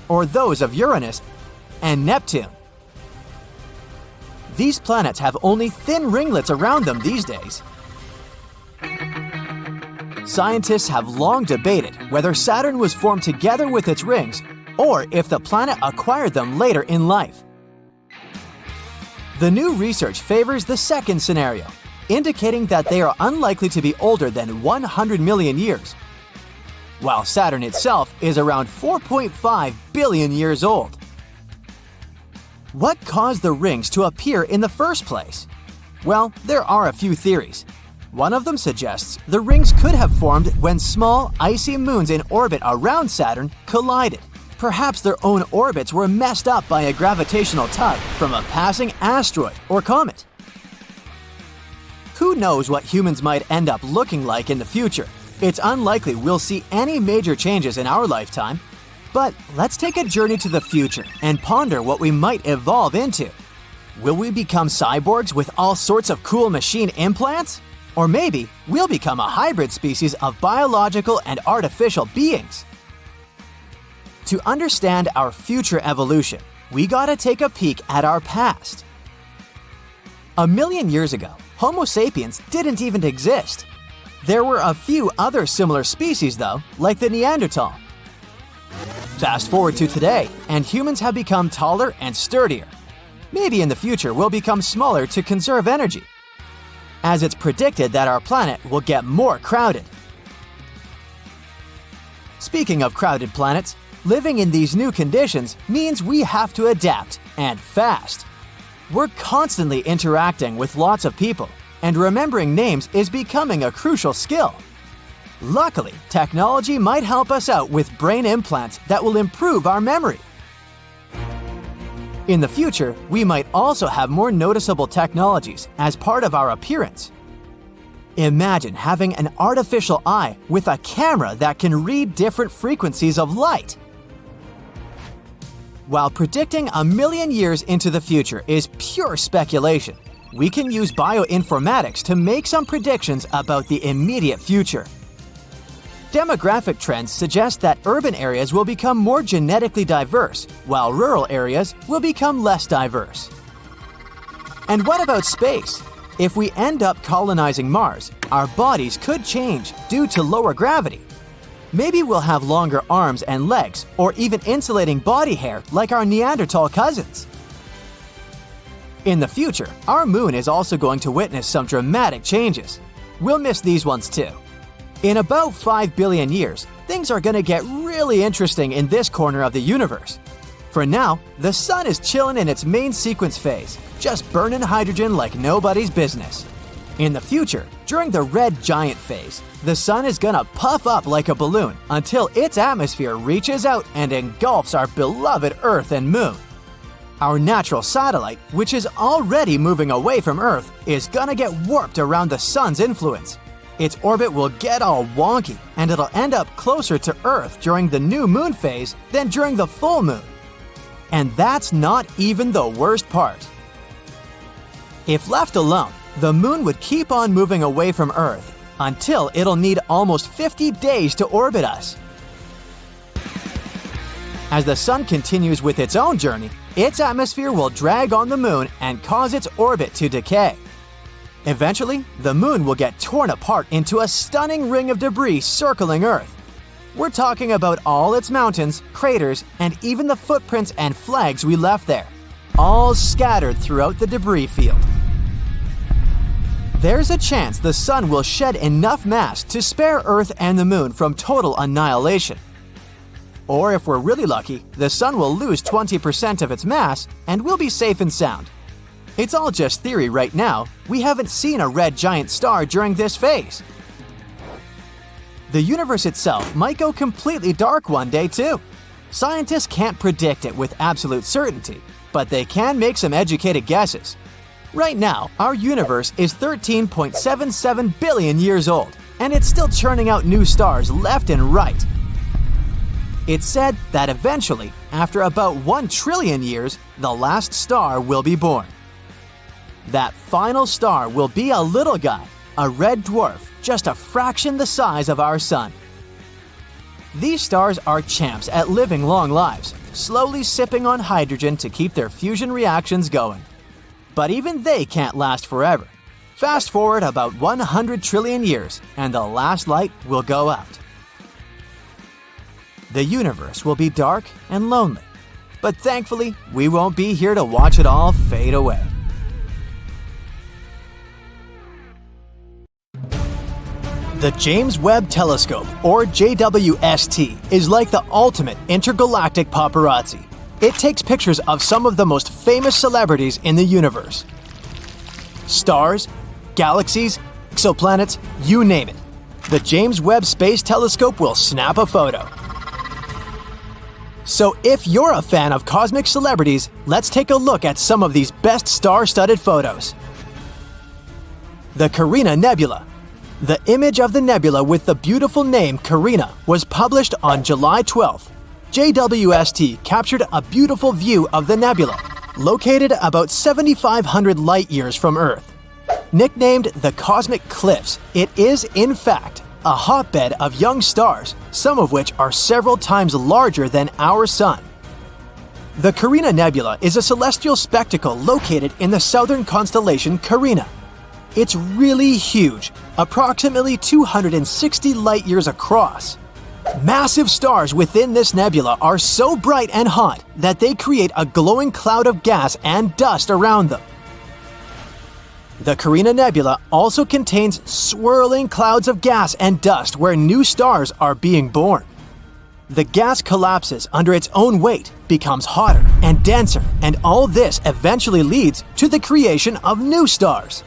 or those of Uranus and Neptune. These planets have only thin ringlets around them these days. Scientists have long debated whether Saturn was formed together with its rings or if the planet acquired them later in life. The new research favors the second scenario, indicating that they are unlikely to be older than 100 million years, while Saturn itself is around 4.5 billion years old. What caused the rings to appear in the first place? Well, there are a few theories. One of them suggests the rings could have formed when small, icy moons in orbit around Saturn collided. Perhaps their own orbits were messed up by a gravitational tug from a passing asteroid or comet. Who knows what humans might end up looking like in the future? It's unlikely we'll see any major changes in our lifetime. But let's take a journey to the future and ponder what we might evolve into. Will we become cyborgs with all sorts of cool machine implants? Or maybe we'll become a hybrid species of biological and artificial beings. To understand our future evolution, we gotta take a peek at our past. 1 million years ago, Homo sapiens didn't even exist. There were a few other similar species though, like the Neanderthal. Fast forward to today, and humans have become taller and sturdier. Maybe in the future we'll become smaller to conserve energy, as it's predicted that our planet will get more crowded. Speaking of crowded planets, living in these new conditions means we have to adapt, and fast. We're constantly interacting with lots of people, and remembering names is becoming a crucial skill. Luckily, technology might help us out with brain implants that will improve our memory. In the future, we might also have more noticeable technologies as part of our appearance. Imagine having an artificial eye with a camera that can read different frequencies of light. While predicting 1 million years into the future is pure speculation, we can use bioinformatics to make some predictions about the immediate future. Demographic trends suggest that urban areas will become more genetically diverse, while rural areas will become less diverse. And what about space? If we end up colonizing Mars, our bodies could change due to lower gravity. Maybe we'll have longer arms and legs, or even insulating body hair like our Neanderthal cousins. In the future, our moon is also going to witness some dramatic changes. We'll miss these ones too. In about 5 billion years, things are gonna get really interesting in this corner of the universe. For now, the sun is chilling in its main sequence phase, just burning hydrogen like nobody's business. In the future, during the red giant phase, the sun is gonna puff up like a balloon until its atmosphere reaches out and engulfs our beloved Earth and Moon. Our natural satellite, which is already moving away from Earth, is gonna get warped around the sun's influence. Its orbit will get all wonky, and it'll end up closer to Earth during the new moon phase than during the full moon. And that's not even the worst part. If left alone, the moon would keep on moving away from Earth until it'll need almost 50 days to orbit us. As the sun continues with its own journey, its atmosphere will drag on the moon and cause its orbit to decay. Eventually, the moon will get torn apart into a stunning ring of debris circling Earth. We're talking about all its mountains, craters, and even the footprints and flags we left there, all scattered throughout the debris field. There's a chance the Sun will shed enough mass to spare Earth and the Moon from total annihilation. Or if we're really lucky, the Sun will lose 20% of its mass and we'll be safe and sound. It's all just theory right now. We haven't seen a red giant star during this phase. The universe itself might go completely dark one day too. Scientists can't predict it with absolute certainty, but they can make some educated guesses. Right now, our universe is 13.77 billion years old, and it's still churning out new stars left and right. It's said that eventually, after about 1 trillion years, the last star will be born. That final star will be a little guy, a red dwarf, just a fraction the size of our Sun. These stars are champs at living long lives, slowly sipping on hydrogen to keep their fusion reactions going. But even they can't last forever. Fast forward about 100 trillion years, and the last light will go out. The universe will be dark and lonely, but thankfully, we won't be here to watch it all fade away. The James Webb Telescope, or JWST, is like the ultimate intergalactic paparazzi. It takes pictures of some of the most famous celebrities in the universe. Stars, galaxies, exoplanets, you name it. The James Webb Space Telescope will snap a photo. So if you're a fan of cosmic celebrities, let's take a look at some of these best star-studded photos. The Karina Nebula. The image of the nebula with the beautiful name Karina was published on July 12th. JWST captured a beautiful view of the nebula, located about 7,500 light-years from Earth. Nicknamed the Cosmic Cliffs, it is, in fact, a hotbed of young stars, some of which are several times larger than our Sun. The Carina Nebula is a celestial spectacle located in the southern constellation Carina. It's really huge, approximately 260 light-years across. Massive stars within this nebula are so bright and hot that they create a glowing cloud of gas and dust around them. The Carina Nebula also contains swirling clouds of gas and dust where new stars are being born. The gas collapses under its own weight, becomes hotter and denser, and all this eventually leads to the creation of new stars.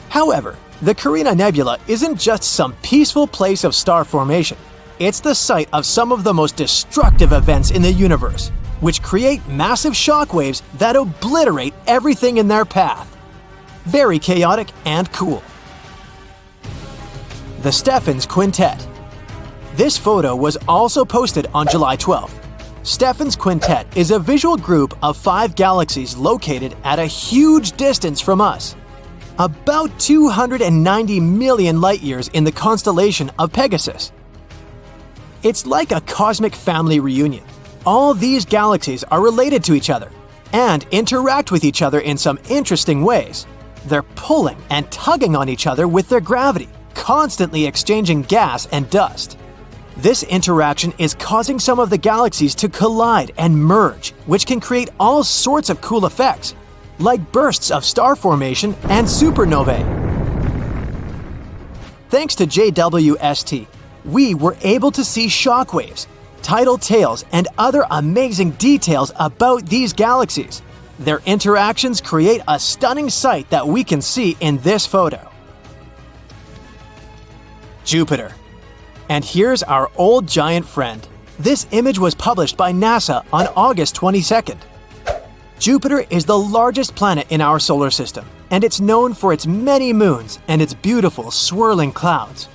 However, the Carina Nebula isn't just some peaceful place of star formation. It's the site of some of the most destructive events in the universe, which create massive shockwaves that obliterate everything in their path. Very chaotic and cool. The Stepan Quintet. This photo was also posted on July 12th. Stepan Quintet is a visual group of 5 galaxies located at a huge distance from us. About 290 million light-years in the constellation of Pegasus. It's like a cosmic family reunion. All these galaxies are related to each other and interact with each other in some interesting ways. They're pulling and tugging on each other with their gravity, constantly exchanging gas and dust. This interaction is causing some of the galaxies to collide and merge, which can create all sorts of cool effects, like bursts of star formation and supernovae. Thanks to JWST, we were able to see shockwaves, tidal tails, and other amazing details about these galaxies. Their interactions create a stunning sight that we can see in this photo. Jupiter. And here's our old giant friend. This image was published by NASA on August 22nd. Jupiter is the largest planet in our solar system, and it's known for its many moons and its beautiful swirling clouds.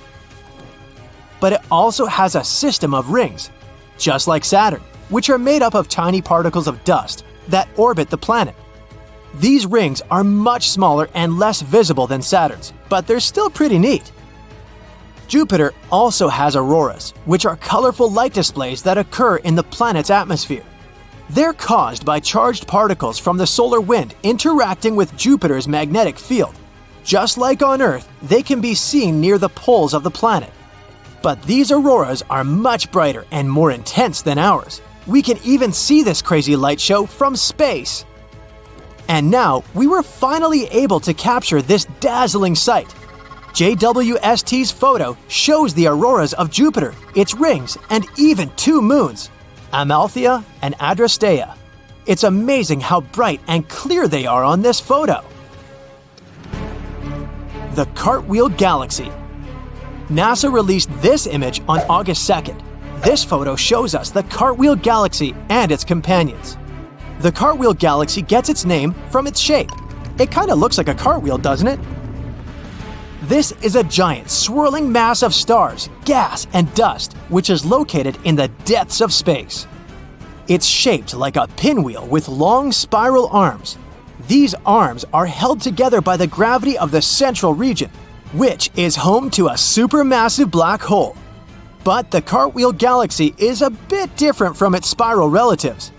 But it also has a system of rings, just like Saturn, which are made up of tiny particles of dust that orbit the planet. These rings are much smaller and less visible than Saturn's, but they're still pretty neat. Jupiter also has auroras, which are colorful light displays that occur in the planet's atmosphere. They're caused by charged particles from the solar wind interacting with Jupiter's magnetic field. Just like on Earth, they can be seen near the poles of the planet. But these auroras are much brighter and more intense than ours. We can even see this crazy light show from space. And now, we were finally able to capture this dazzling sight. JWST's photo shows the auroras of Jupiter, its rings, and even 2 moons, Amalthea and Adrastea. It's amazing how bright and clear they are on this photo. The Cartwheel Galaxy. NASA released this image on August 2nd. This photo shows us the Cartwheel Galaxy and its companions. The Cartwheel Galaxy gets its name from its shape. It kind of looks like a cartwheel, doesn't it? This is a giant swirling mass of stars, gas, and dust, which is located in the depths of space. It's shaped like a pinwheel with long spiral arms. These arms are held together by the gravity of the central region, which is home to a supermassive black hole. But the Cartwheel Galaxy is a bit different from its spiral relatives.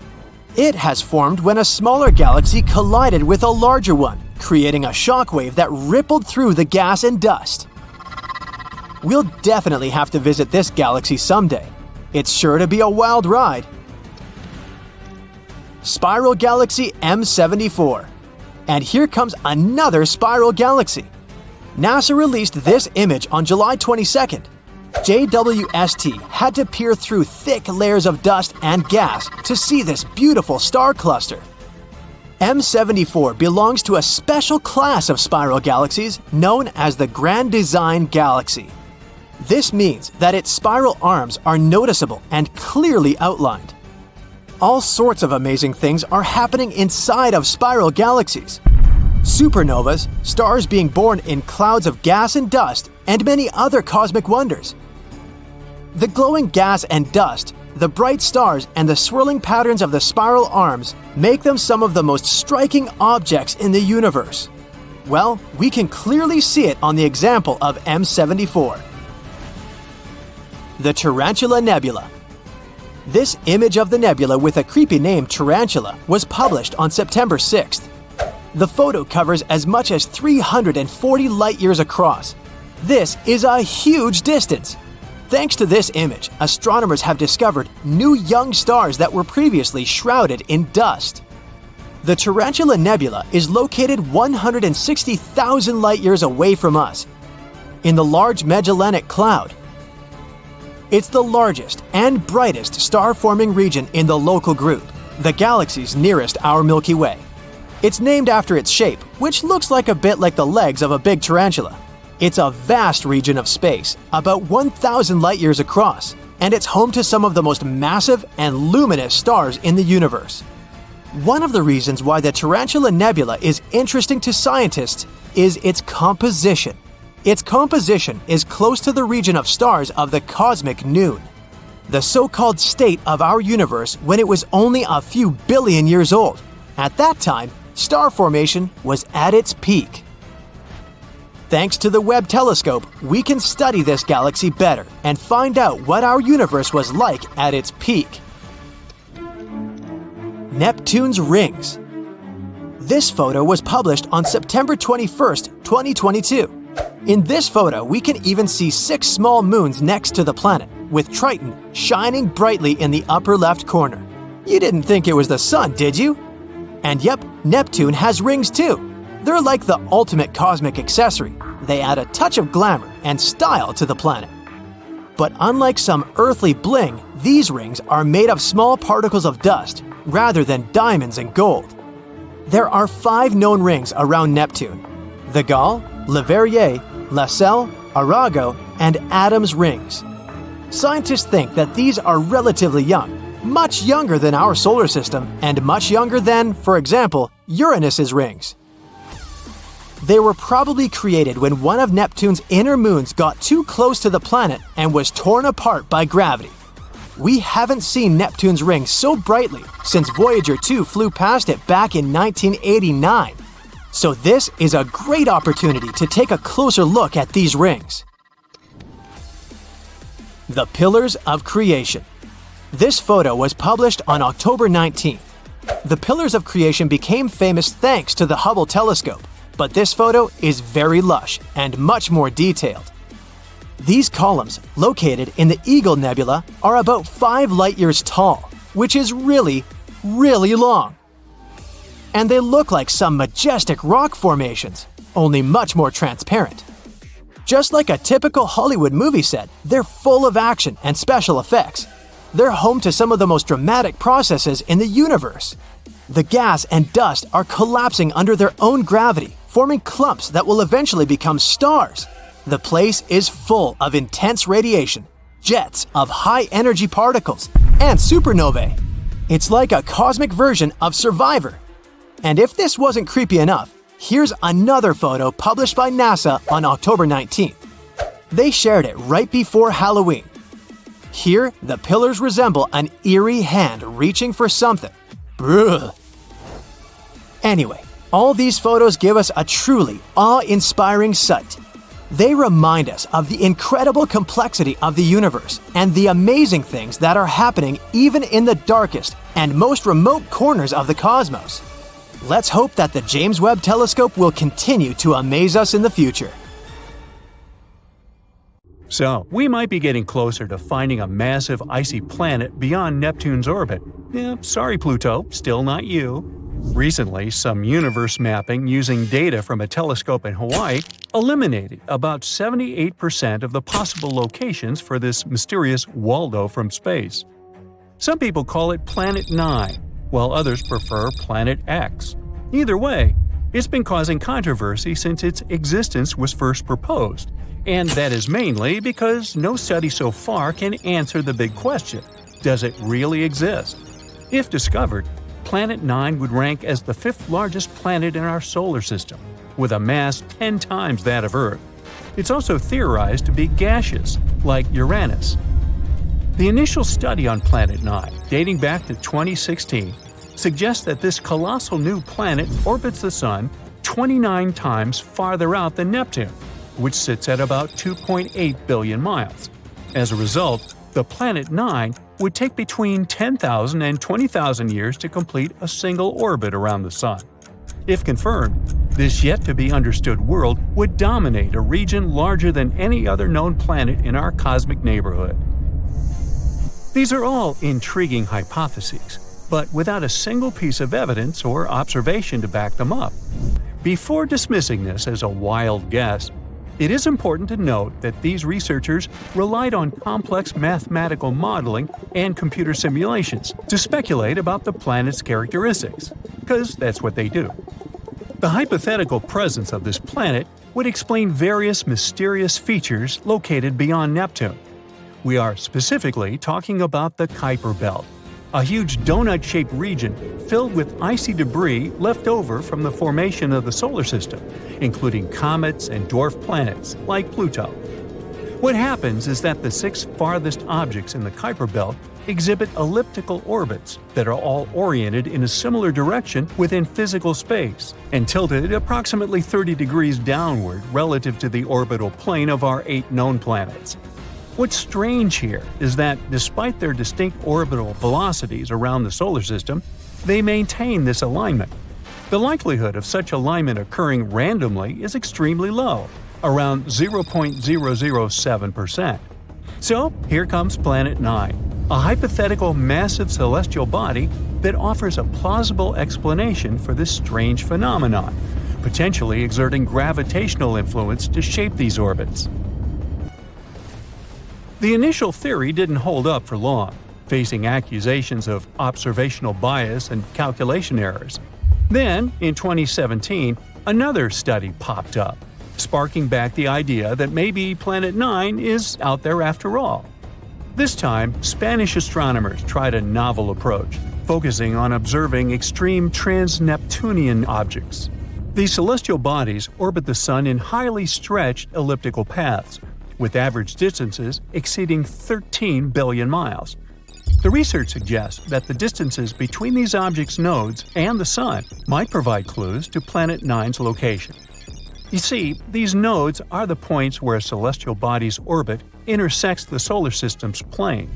It has formed when a smaller galaxy collided with a larger one, creating a shockwave that rippled through the gas and dust. We'll definitely have to visit this galaxy someday. It's sure to be a wild ride. Spiral Galaxy M74. And here comes another spiral galaxy. NASA released this image on July 22nd. JWST had to peer through thick layers of dust and gas to see this beautiful star cluster. M74 belongs to a special class of spiral galaxies known as the Grand Design Galaxy. This means that its spiral arms are noticeable and clearly outlined. All sorts of amazing things are happening inside of spiral galaxies. Supernovas, stars being born in clouds of gas and dust, and many other cosmic wonders. The glowing gas and dust, the bright stars, and the swirling patterns of the spiral arms make them some of the most striking objects in the universe. Well, we can clearly see it on the example of M74. The Tarantula Nebula. This image of the nebula with a creepy name Tarantula was published on September 6th. The photo covers as much as 340 light-years across. This is a huge distance. Thanks to this image, astronomers have discovered new young stars that were previously shrouded in dust. The Tarantula Nebula is located 160,000 light-years away from us, in the Large Magellanic Cloud. It's the largest and brightest star-forming region in the local group, the galaxies nearest our Milky Way. It's named after its shape, which looks like a bit like the legs of a big tarantula. It's a vast region of space, about 1,000 light-years across, and it's home to some of the most massive and luminous stars in the universe. One of the reasons why the Tarantula Nebula is interesting to scientists is its composition. Its composition is close to the region of stars of the cosmic noon, the so-called state of our universe when it was only a few billion years old. At that time, star formation was at its peak. Thanks to the Webb telescope, we can study this galaxy better and find out what our universe was like at its peak. Neptunes Rings. This photo was published on September 21st, 2022. In this photo, we can even see 6 small moons next to the planet, with Triton shining brightly in the upper left corner. You didn't think it was the sun, did you? And yep, Neptune has rings too. They're like the ultimate cosmic accessory. They add a touch of glamour and style to the planet. But unlike some earthly bling, these rings are made of small particles of dust rather than diamonds and gold. There are 5 known rings around Neptune: the Gall, Leverrier, Lassell, Arago, and Adams rings. Scientists think that these are relatively young, much younger than our solar system and much younger than, for example, Uranus's rings. They were probably created when one of Neptune's inner moons got too close to the planet and was torn apart by gravity. We haven't seen Neptune's rings so brightly since Voyager 2 flew past it back in 1989. So this is a great opportunity to take a closer look at these rings. The Pillars of Creation. This photo was published on October 19th. The Pillars of Creation became famous thanks to the Hubble telescope, but this photo is very lush and much more detailed. These columns, located in the Eagle Nebula, are about 5 light-years tall, which is really, really long. And they look like some majestic rock formations, only much more transparent. Just like a typical Hollywood movie set, they're full of action and special effects. They're home to some of the most dramatic processes in the universe. The gas and dust are collapsing under their own gravity, forming clumps that will eventually become stars. The place is full of intense radiation, jets of high-energy particles, and supernovae. It's like a cosmic version of Survivor. And if this wasn't creepy enough, here's another photo published by NASA on October 19th. They shared it right before Halloween. Here, the pillars resemble an eerie hand reaching for something. Brrr. Anyway, all these photos give us a truly awe-inspiring sight. They remind us of the incredible complexity of the universe and the amazing things that are happening even in the darkest and most remote corners of the cosmos. Let's hope that the James Webb Telescope will continue to amaze us in the future. So, we might be getting closer to finding a massive icy planet beyond Neptune's orbit. Yeah, sorry Pluto, still not you. Recently, some universe mapping using data from a telescope in Hawaii eliminated about 78% of the possible locations for this mysterious Waldo from space. Some people call it Planet 9, while others prefer Planet X. Either way, it's been causing controversy since its existence was first proposed, and that is mainly because no study so far can answer the big question: does it really exist? If discovered, Planet 9 would rank as the 5th largest planet in our solar system, with a mass 10 times that of Earth. It's also theorized to be gaseous, like Uranus. The initial study on Planet 9, dating back to 2016, suggests that this colossal new planet orbits the Sun 29 times farther out than Neptune, which sits at about 2.8 billion miles. As a result, the Planet 9 would take between 10,000 and 20,000 years to complete a single orbit around the Sun. If confirmed, this yet-to-be-understood world would dominate a region larger than any other known planet in our cosmic neighborhood. These are all intriguing hypotheses, but without a single piece of evidence or observation to back them up. Before dismissing this as a wild guess, it is important to note that these researchers relied on complex mathematical modeling and computer simulations to speculate about the planet's characteristics, because that's what they do. The hypothetical presence of this planet would explain various mysterious features located beyond Neptune. We are specifically talking about the Kuiper Belt, a huge donut-shaped region filled with icy debris left over from the formation of the solar system, including comets and dwarf planets like Pluto. What happens is that the 6 farthest objects in the Kuiper Belt exhibit elliptical orbits that are all oriented in a similar direction within physical space and tilted approximately 30 degrees downward relative to the orbital plane of our 8 known planets. What's strange here is that, despite their distinct orbital velocities around the solar system, they maintain this alignment. The likelihood of such alignment occurring randomly is extremely low, around 0.007%. So, here comes Planet 9, a hypothetical massive celestial body that offers a plausible explanation for this strange phenomenon, potentially exerting gravitational influence to shape these orbits. The initial theory didn't hold up for long, facing accusations of observational bias and calculation errors. Then, in 2017, another study popped up, sparking back the idea that maybe Planet 9 is out there after all. This time, Spanish astronomers tried a novel approach, focusing on observing extreme trans-Neptunian objects. These celestial bodies orbit the Sun in highly stretched elliptical paths, with average distances exceeding 13 billion miles. The research suggests that the distances between these objects' nodes and the Sun might provide clues to Planet 9's location. You see, these nodes are the points where a celestial body's orbit intersects the solar system's plane.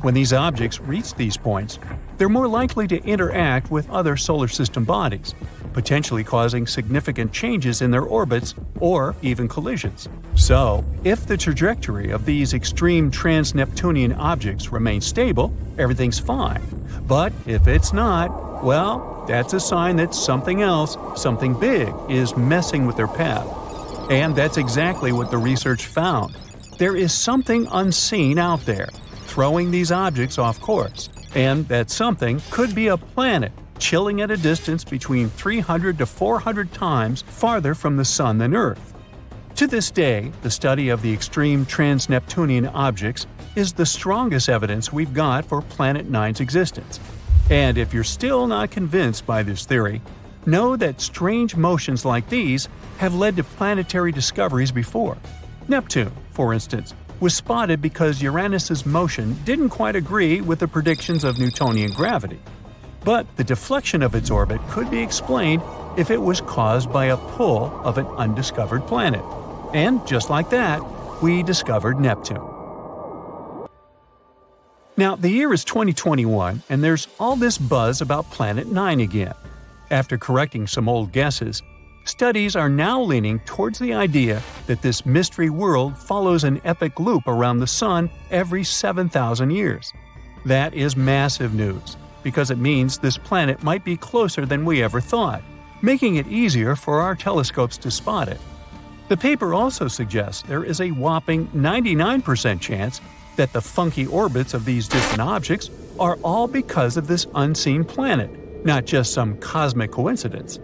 When these objects reach these points, they're more likely to interact with other solar system bodies. potentially causing significant changes in their orbits or even collisions. So, if the trajectory of these extreme trans-Neptunian objects remains stable, everything's fine. But if it's not, well, that's a sign that something else, something big, is messing with their path. And that's exactly what the research found. There is something unseen out there, throwing these objects off course. And that something could be a planet chilling at a distance between 300 to 400 times farther from the Sun than Earth. To this day, the study of the extreme trans-Neptunian objects is the strongest evidence we've got for Planet 9's existence. And if you're still not convinced by this theory, know that strange motions like these have led to planetary discoveries before. Neptune, for instance, was spotted because Uranus's motion didn't quite agree with the predictions of Newtonian gravity. But the deflection of its orbit could be explained if it was caused by a pull of an undiscovered planet. And just like that, we discovered Neptune. Now, the year is 2021, and there's all this buzz about Planet 9 again. After correcting some old guesses, studies are now leaning towards the idea that this mystery world follows an epic loop around the Sun every 7,000 years. That is massive news, because it means this planet might be closer than we ever thought, making it easier for our telescopes to spot it. The paper also suggests there is a whopping 99% chance that the funky orbits of these distant objects are all because of this unseen planet, not just some cosmic coincidence.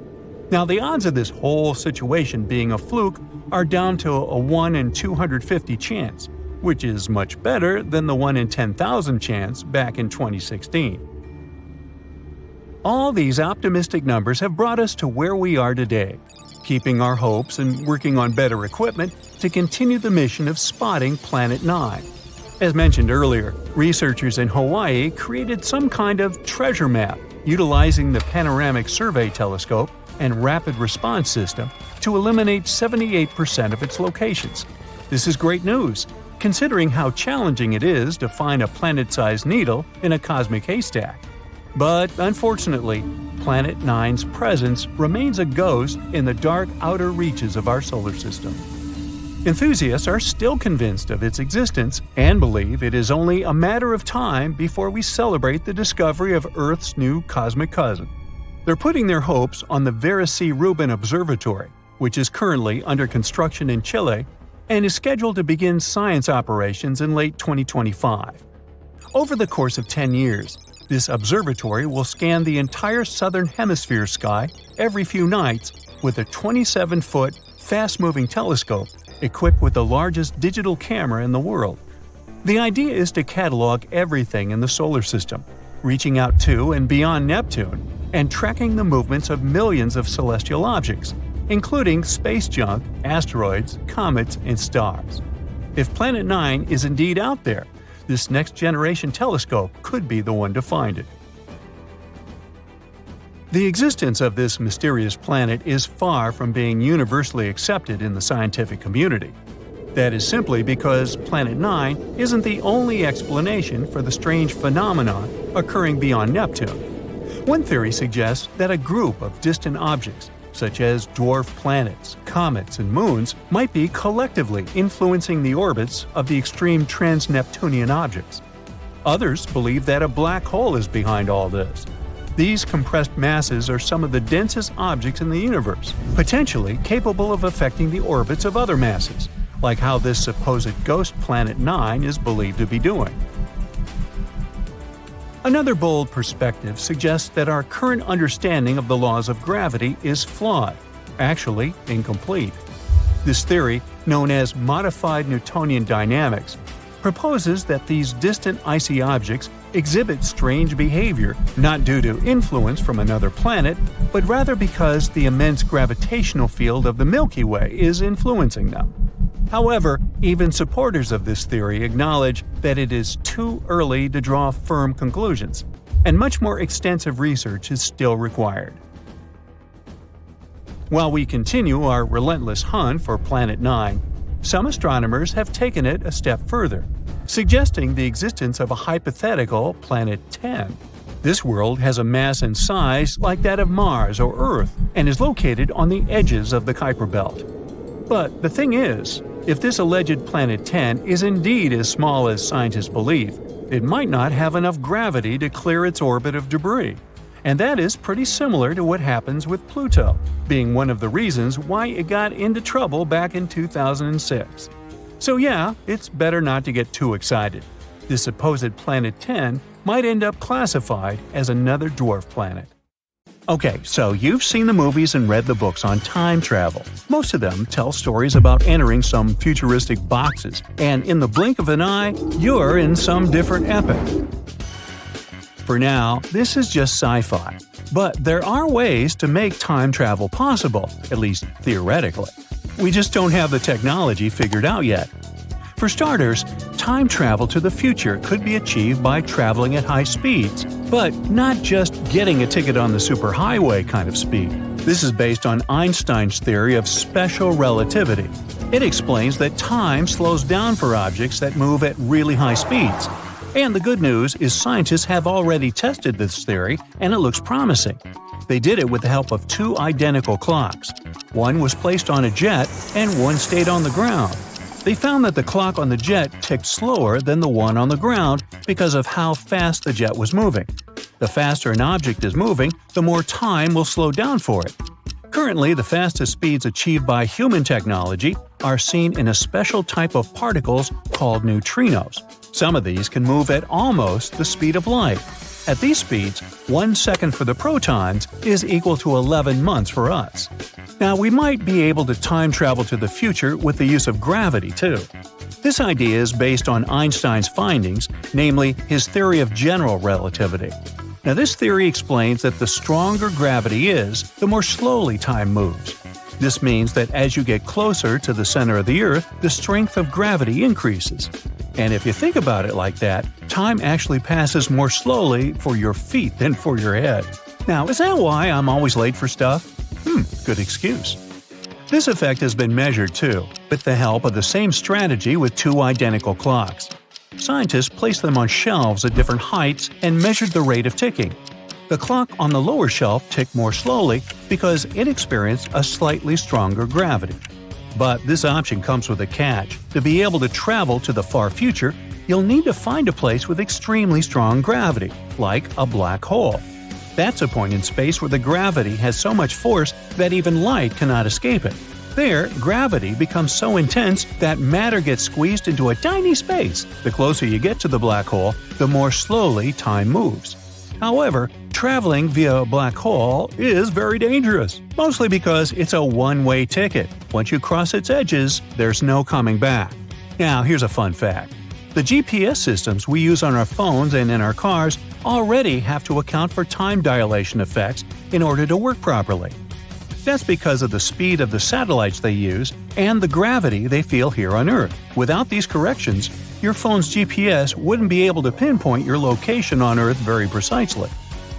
Now, the odds of this whole situation being a fluke are down to a 1 in 250 chance, which is much better than the 1 in 10,000 chance back in 2016. All these optimistic numbers have brought us to where we are today, keeping our hopes and working on better equipment to continue the mission of spotting Planet 9. As mentioned earlier, researchers in Hawaii created some kind of treasure map utilizing the Panoramic Survey Telescope and Rapid Response System to eliminate 78% of its locations. This is great news, considering how challenging it is to find a planet-sized needle in a cosmic haystack. But unfortunately, Planet 9's presence remains a ghost in the dark outer reaches of our solar system. Enthusiasts are still convinced of its existence and believe it is only a matter of time before we celebrate the discovery of Earth's new cosmic cousin. They're putting their hopes on the Vera C. Rubin Observatory, which is currently under construction in Chile and is scheduled to begin science operations in late 2025. Over the course of 10 years, this observatory will scan the entire southern hemisphere sky every few nights with a 27-foot, fast-moving telescope equipped with the largest digital camera in the world. The idea is to catalog everything in the solar system, reaching out to and beyond Neptune, and tracking the movements of millions of celestial objects, including space junk, asteroids, comets, and stars. If Planet 9 is indeed out there, this next-generation telescope could be the one to find it. The existence of this mysterious planet is far from being universally accepted in the scientific community. That is simply because Planet 9 isn't the only explanation for the strange phenomenon occurring beyond Neptune. One theory suggests that a group of distant objects, such as dwarf planets, comets, and moons, might be collectively influencing the orbits of the extreme trans-Neptunian objects. Others believe that a black hole is behind all this. These compressed masses are some of the densest objects in the universe, potentially capable of affecting the orbits of other masses, like how this supposed ghost Planet 9 is believed to be doing. Another bold perspective suggests that our current understanding of the laws of gravity is flawed, actually incomplete. This theory, known as modified Newtonian dynamics, proposes that these distant icy objects exhibit strange behavior not due to influence from another planet, but rather because the immense gravitational field of the Milky Way is influencing them. However, even supporters of this theory acknowledge that it is too early to draw firm conclusions, and much more extensive research is still required. While we continue our relentless hunt for Planet 9, some astronomers have taken it a step further, suggesting the existence of a hypothetical Planet 10. This world has a mass and size like that of Mars or Earth and is located on the edges of the Kuiper Belt. But the thing is, if this alleged Planet 10 is indeed as small as scientists believe, it might not have enough gravity to clear its orbit of debris. And that is pretty similar to what happens with Pluto, being one of the reasons why it got into trouble back in 2006. So yeah, it's better not to get too excited. This supposed Planet 10 might end up classified as another dwarf planet. Okay, so you've seen the movies and read the books on time travel. Most of them tell stories about entering some futuristic boxes, and in the blink of an eye, you're in some different epoch. For now, this is just sci-fi. But there are ways to make time travel possible, at least theoretically. We just don't have the technology figured out yet. For starters, time travel to the future could be achieved by traveling at high speeds, but not just getting a ticket on the superhighway kind of speed. This is based on Einstein's theory of special relativity. It explains that time slows down for objects that move at really high speeds. And the good news is scientists have already tested this theory, and it looks promising. They did it with the help of two identical clocks. One was placed on a jet, and one stayed on the ground. They found that the clock on the jet ticked slower than the one on the ground because of how fast the jet was moving. The faster an object is moving, the more time will slow down for it. Currently, the fastest speeds achieved by human technology are seen in a special type of particles called neutrinos. Some of these can move at almost the speed of light. At these speeds, 1 second for the protons is equal to 11 months for us. Now, we might be able to time travel to the future with the use of gravity, too. This idea is based on Einstein's findings, namely his theory of general relativity. Now, this theory explains that the stronger gravity is, the more slowly time moves. This means that as you get closer to the center of the Earth, the strength of gravity increases. And if you think about it like that, time actually passes more slowly for your feet than for your head. Now, is that why I'm always late for stuff? Good excuse. This effect has been measured too, with the help of the same strategy with two identical clocks. Scientists placed them on shelves at different heights and measured the rate of ticking. The clock on the lower shelf ticked more slowly because it experienced a slightly stronger gravity. But this option comes with a catch. To be able to travel to the far future, you'll need to find a place with extremely strong gravity, like a black hole. That's a point in space where the gravity has so much force that even light cannot escape it. There, gravity becomes so intense that matter gets squeezed into a tiny space. The closer you get to the black hole, the more slowly time moves. However, traveling via a black hole is very dangerous, mostly because it's a one-way ticket. Once you cross its edges, there's no coming back. Now, here's a fun fact. The GPS systems we use on our phones and in our cars already have to account for time dilation effects in order to work properly. That's because of the speed of the satellites they use and the gravity they feel here on Earth. Without these corrections, your phone's GPS wouldn't be able to pinpoint your location on Earth very precisely.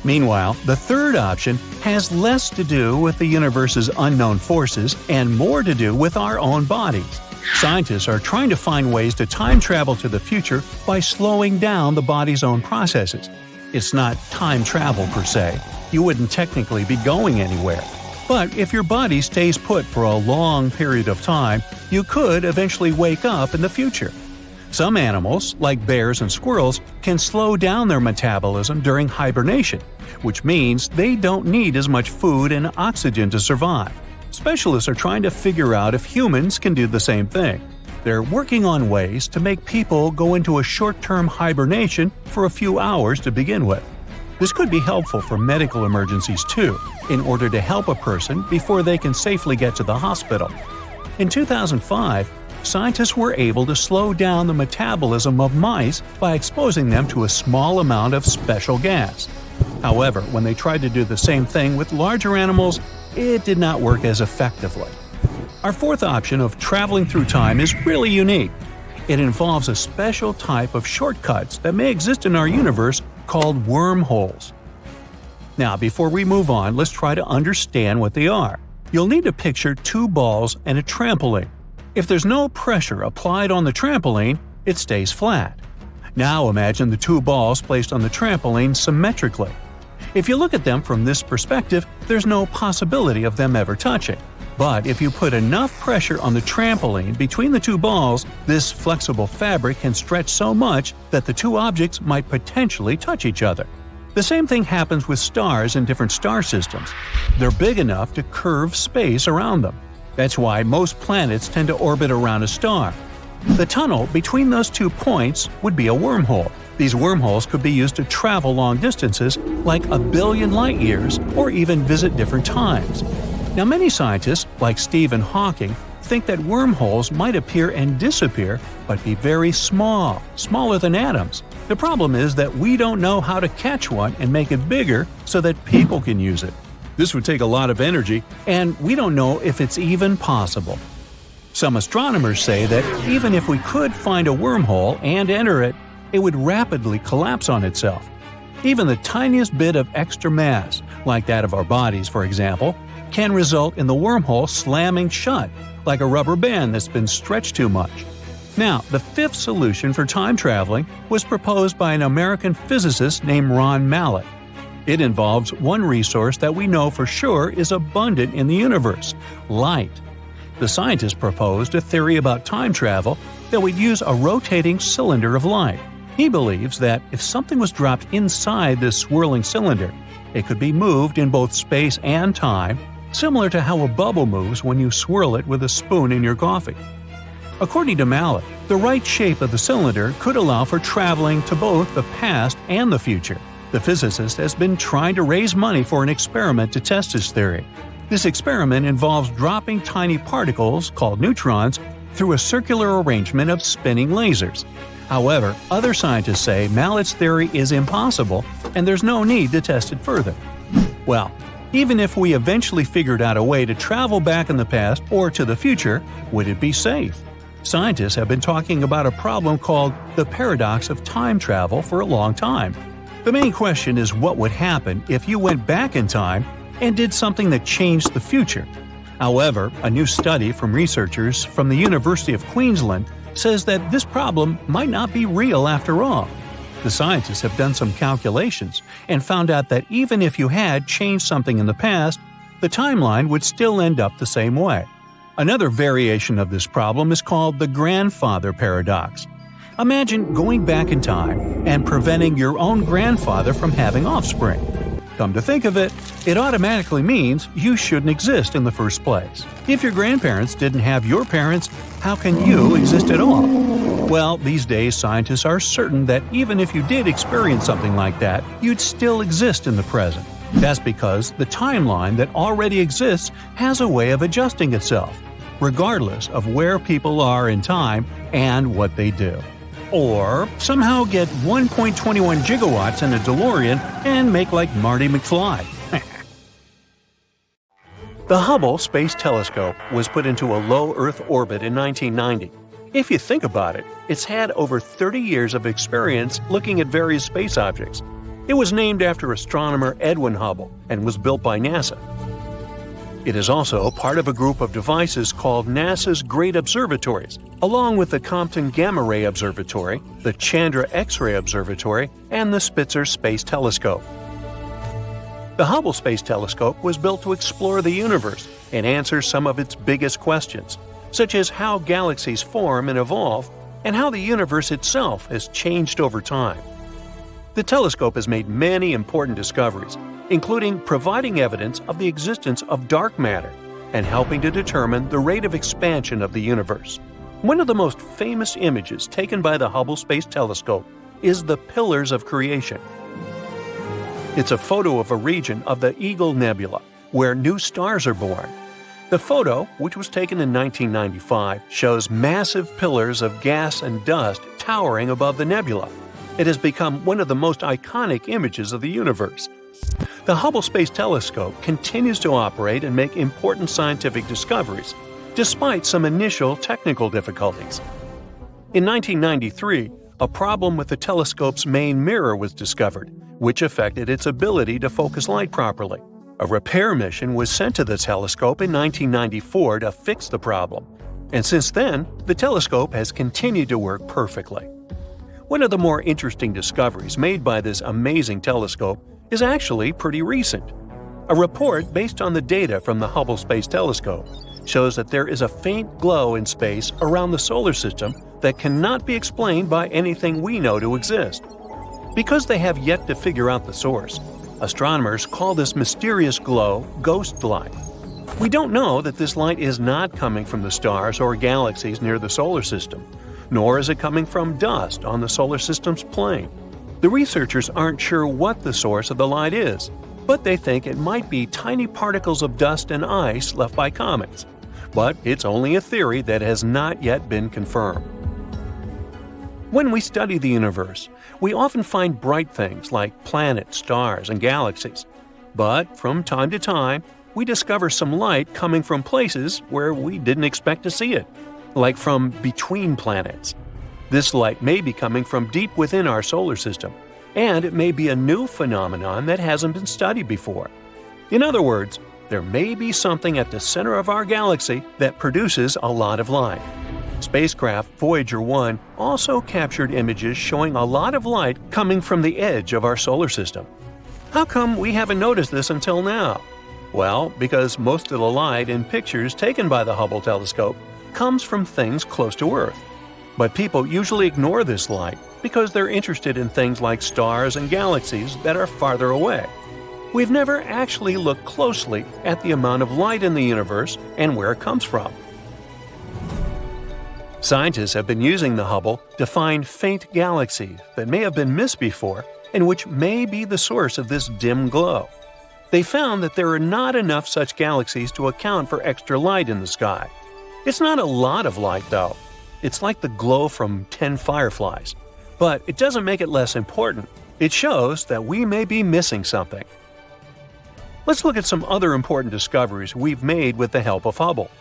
Meanwhile, the third option has less to do with the universe's unknown forces and more to do with our own bodies. Scientists are trying to find ways to time travel to the future by slowing down the body's own processes. It's not time travel per se. You wouldn't technically be going anywhere. But if your body stays put for a long period of time, you could eventually wake up in the future. Some animals, like bears and squirrels, can slow down their metabolism during hibernation, which means they don't need as much food and oxygen to survive. Specialists are trying to figure out if humans can do the same thing. They're working on ways to make people go into a short-term hibernation for a few hours to begin with. This could be helpful for medical emergencies too, in order to help a person before they can safely get to the hospital. In 2005, scientists were able to slow down the metabolism of mice by exposing them to a small amount of special gas. However, when they tried to do the same thing with larger animals, it did not work as effectively. Our fourth option of traveling through time is really unique. It involves a special type of shortcuts that may exist in our universe called wormholes. Now, before we move on, let's try to understand what they are. You'll need to picture two balls and a trampoline. If there's no pressure applied on the trampoline, it stays flat. Now imagine the two balls placed on the trampoline symmetrically. If you look at them from this perspective, there's no possibility of them ever touching. But if you put enough pressure on the trampoline between the two balls, this flexible fabric can stretch so much that the two objects might potentially touch each other. The same thing happens with stars in different star systems. They're big enough to curve space around them. That's why most planets tend to orbit around a star. The tunnel between those 2 points would be a wormhole. These wormholes could be used to travel long distances, like 1 billion light-years, or even visit different times. Now, many scientists, like Stephen Hawking, think that wormholes might appear and disappear, but be very small, smaller than atoms. The problem is that we don't know how to catch one and make it bigger so that people can use it. This would take a lot of energy, and we don't know if it's even possible. Some astronomers say that even if we could find a wormhole and enter it, it would rapidly collapse on itself. Even the tiniest bit of extra mass, like that of our bodies for example, can result in the wormhole slamming shut, like a rubber band that's been stretched too much. Now, the fifth solution for time traveling was proposed by an American physicist named Ron Mallett. It involves one resource that we know for sure is abundant in the universe – light. The scientist proposed a theory about time travel that would use a rotating cylinder of light. He believes that if something was dropped inside this swirling cylinder, it could be moved in both space and time, similar to how a bubble moves when you swirl it with a spoon in your coffee. According to Mallett, the right shape of the cylinder could allow for traveling to both the past and the future. The physicist has been trying to raise money for an experiment to test his theory. This experiment involves dropping tiny particles, called neutrons, through a circular arrangement of spinning lasers. However, other scientists say Mallett's theory is impossible and there's no need to test it further. Well, even if we eventually figured out a way to travel back in the past or to the future, would it be safe? Scientists have been talking about a problem called the paradox of time travel for a long time. The main question is what would happen if you went back in time and did something that changed the future. However, a new study from researchers from the University of Queensland says that this problem might not be real after all. The scientists have done some calculations and found out that even if you had changed something in the past, the timeline would still end up the same way. Another variation of this problem is called the grandfather paradox. Imagine going back in time and preventing your own grandfather from having offspring. Come to think of it, it automatically means you shouldn't exist in the first place. If your grandparents didn't have your parents, how can you exist at all? Well, these days scientists are certain that even if you did experience something like that, you'd still exist in the present. That's because the timeline that already exists has a way of adjusting itself, regardless of where people are in time and what they do. Or somehow get 1.21 gigawatts in a DeLorean and make like Marty McFly. The Hubble Space Telescope was put into a low Earth orbit in 1990. If you think about it, it's had over 30 years of experience looking at various space objects. It was named after astronomer Edwin Hubble and was built by NASA. It is also part of a group of devices called NASA's Great Observatories, along with the Compton Gamma Ray Observatory, the Chandra X-ray Observatory, and the Spitzer Space Telescope. The Hubble Space Telescope was built to explore the universe and answer some of its biggest questions, such as how galaxies form and evolve, and how the universe itself has changed over time. The telescope has made many important discoveries, including providing evidence of the existence of dark matter and helping to determine the rate of expansion of the universe. One of the most famous images taken by the Hubble Space Telescope is the Pillars of Creation. It's a photo of a region of the Eagle Nebula, where new stars are born. The photo, which was taken in 1995, shows massive pillars of gas and dust towering above the nebula. It has become one of the most iconic images of the universe. The Hubble Space Telescope continues to operate and make important scientific discoveries, despite some initial technical difficulties. In 1993, a problem with the telescope's main mirror was discovered, which affected its ability to focus light properly. A repair mission was sent to the telescope in 1994 to fix the problem, and since then, the telescope has continued to work perfectly. One of the more interesting discoveries made by this amazing telescope is actually pretty recent. A report based on the data from the Hubble Space Telescope shows that there is a faint glow in space around the solar system that cannot be explained by anything we know to exist. Because they have yet to figure out the source, astronomers call this mysterious glow ghost light. We don't know that this light is not coming from the stars or galaxies near the solar system, nor is it coming from dust on the solar system's plane. The researchers aren't sure what the source of the light is, but they think it might be tiny particles of dust and ice left by comets. But it's only a theory that has not yet been confirmed. When we study the universe, we often find bright things like planets, stars, and galaxies. But from time to time, we discover some light coming from places where we didn't expect to see it, like from between planets. This light may be coming from deep within our solar system, and it may be a new phenomenon that hasn't been studied before. In other words, there may be something at the center of our galaxy that produces a lot of light. Spacecraft Voyager 1 also captured images showing a lot of light coming from the edge of our solar system. How come we haven't noticed this until now? Well, because most of the light in pictures taken by the Hubble telescope comes from things close to Earth. But people usually ignore this light because they're interested in things like stars and galaxies that are farther away. We've never actually looked closely at the amount of light in the universe and where it comes from. Scientists have been using the Hubble to find faint galaxies that may have been missed before and which may be the source of this dim glow. They found that there are not enough such galaxies to account for extra light in the sky. It's not a lot of light, though. It's like the glow from 10 fireflies. But it doesn't make it less important. It shows that we may be missing something. Let's look at some other important discoveries we've made with the help of Hubble.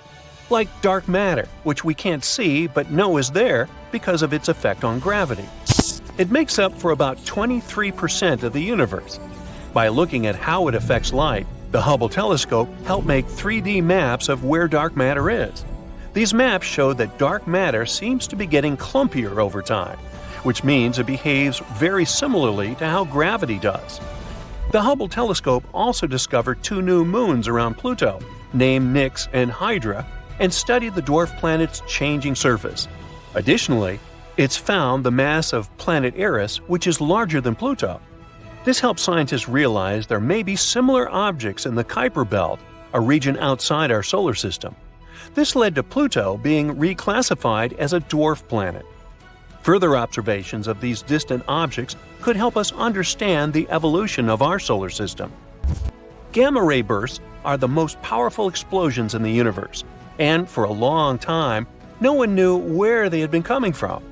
Like dark matter, which we can't see but know is there because of its effect on gravity. It makes up for about 23% of the universe. By looking at how it affects light, the Hubble telescope helped make 3D maps of where dark matter is. These maps show that dark matter seems to be getting clumpier over time, which means it behaves very similarly to how gravity does. The Hubble telescope also discovered 2 new moons around Pluto, named Nix and Hydra, and studied the dwarf planet's changing surface. Additionally, it's found the mass of planet Eris, which is larger than Pluto. This helps scientists realize there may be similar objects in the Kuiper Belt, a region outside our solar system. This led to Pluto being reclassified as a dwarf planet. Further observations of these distant objects could help us understand the evolution of our solar system. Gamma-ray bursts are the most powerful explosions in the universe, and for a long time, no one knew where they had been coming from.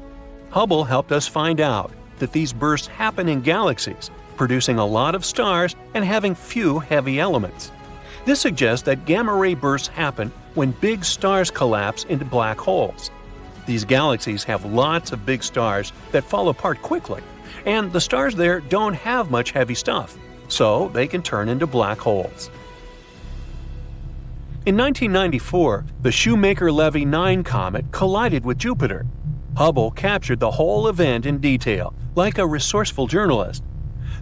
Hubble helped us find out that these bursts happen in galaxies, producing a lot of stars and having few heavy elements. This suggests that gamma-ray bursts happen when big stars collapse into black holes. These galaxies have lots of big stars that fall apart quickly, and the stars there don't have much heavy stuff, so they can turn into black holes. In 1994, the Shoemaker-Levy 9 comet collided with Jupiter. Hubble captured the whole event in detail, like a resourceful journalist.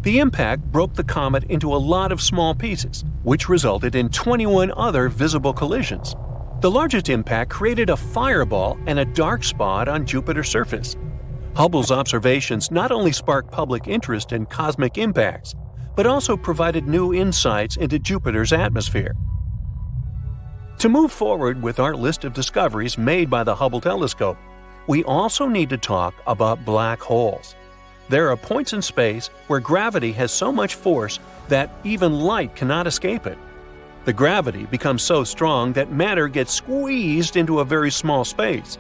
The impact broke the comet into a lot of small pieces, which resulted in 21 other visible collisions. The largest impact created a fireball and a dark spot on Jupiter's surface. Hubble's observations not only sparked public interest in cosmic impacts, but also provided new insights into Jupiter's atmosphere. To move forward with our list of discoveries made by the Hubble telescope, we also need to talk about black holes. There are points in space where gravity has so much force that even light cannot escape it. The gravity becomes so strong that matter gets squeezed into a very small space.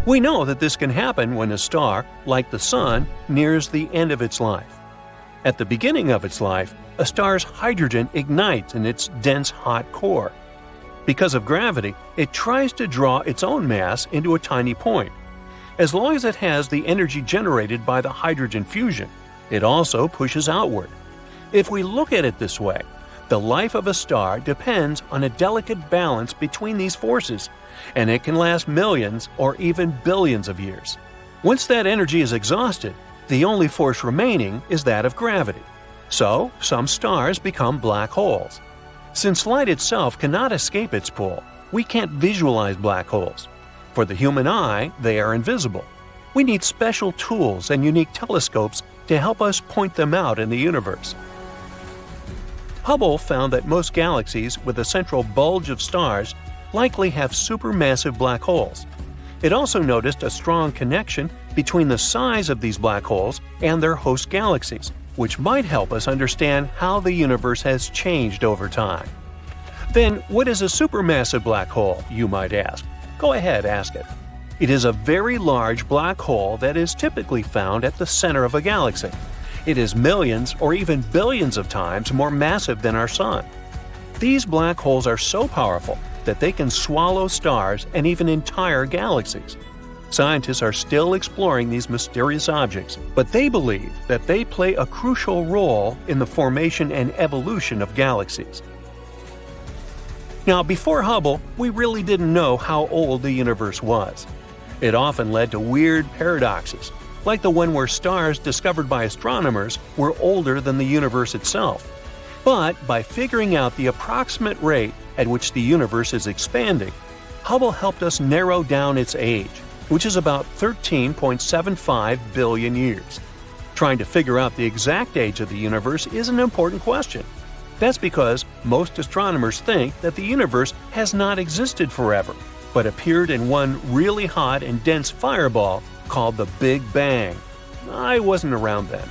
We know that this can happen when a star, like the Sun, nears the end of its life. At the beginning of its life, a star's hydrogen ignites in its dense hot core. Because of gravity, it tries to draw its own mass into a tiny point. As long as it has the energy generated by the hydrogen fusion, it also pushes outward. If we look at it this way, the life of a star depends on a delicate balance between these forces, and it can last millions or even billions of years. Once that energy is exhausted, The only force remaining is that of gravity. So, some stars become black holes. Since light itself cannot escape its pull, we can't visualize black holes. For the human eye, they are invisible. We need special tools and unique telescopes to help us point them out in the universe. Hubble found that most galaxies with a central bulge of stars likely have supermassive black holes. It also noticed a strong connection between the size of these black holes and their host galaxies, which might help us understand how the universe has changed over time. Then, what is a supermassive black hole, you might ask? Go ahead, ask it. It is a very large black hole that is typically found at the center of a galaxy. It is millions or even billions of times more massive than our Sun. These black holes are so powerful that they can swallow stars and even entire galaxies. Scientists are still exploring these mysterious objects, but they believe that they play a crucial role in the formation and evolution of galaxies. Now, before Hubble, we really didn't know how old the universe was. It often led to weird paradoxes, like the one where stars discovered by astronomers were older than the universe itself. But by figuring out the approximate rate at which the universe is expanding, Hubble helped us narrow down its age, which is about 13.75 billion years. Trying to figure out the exact age of the universe is an important question. That's because most astronomers think that the universe has not existed forever, but appeared in one really hot and dense fireball called the Big Bang. I wasn't around then.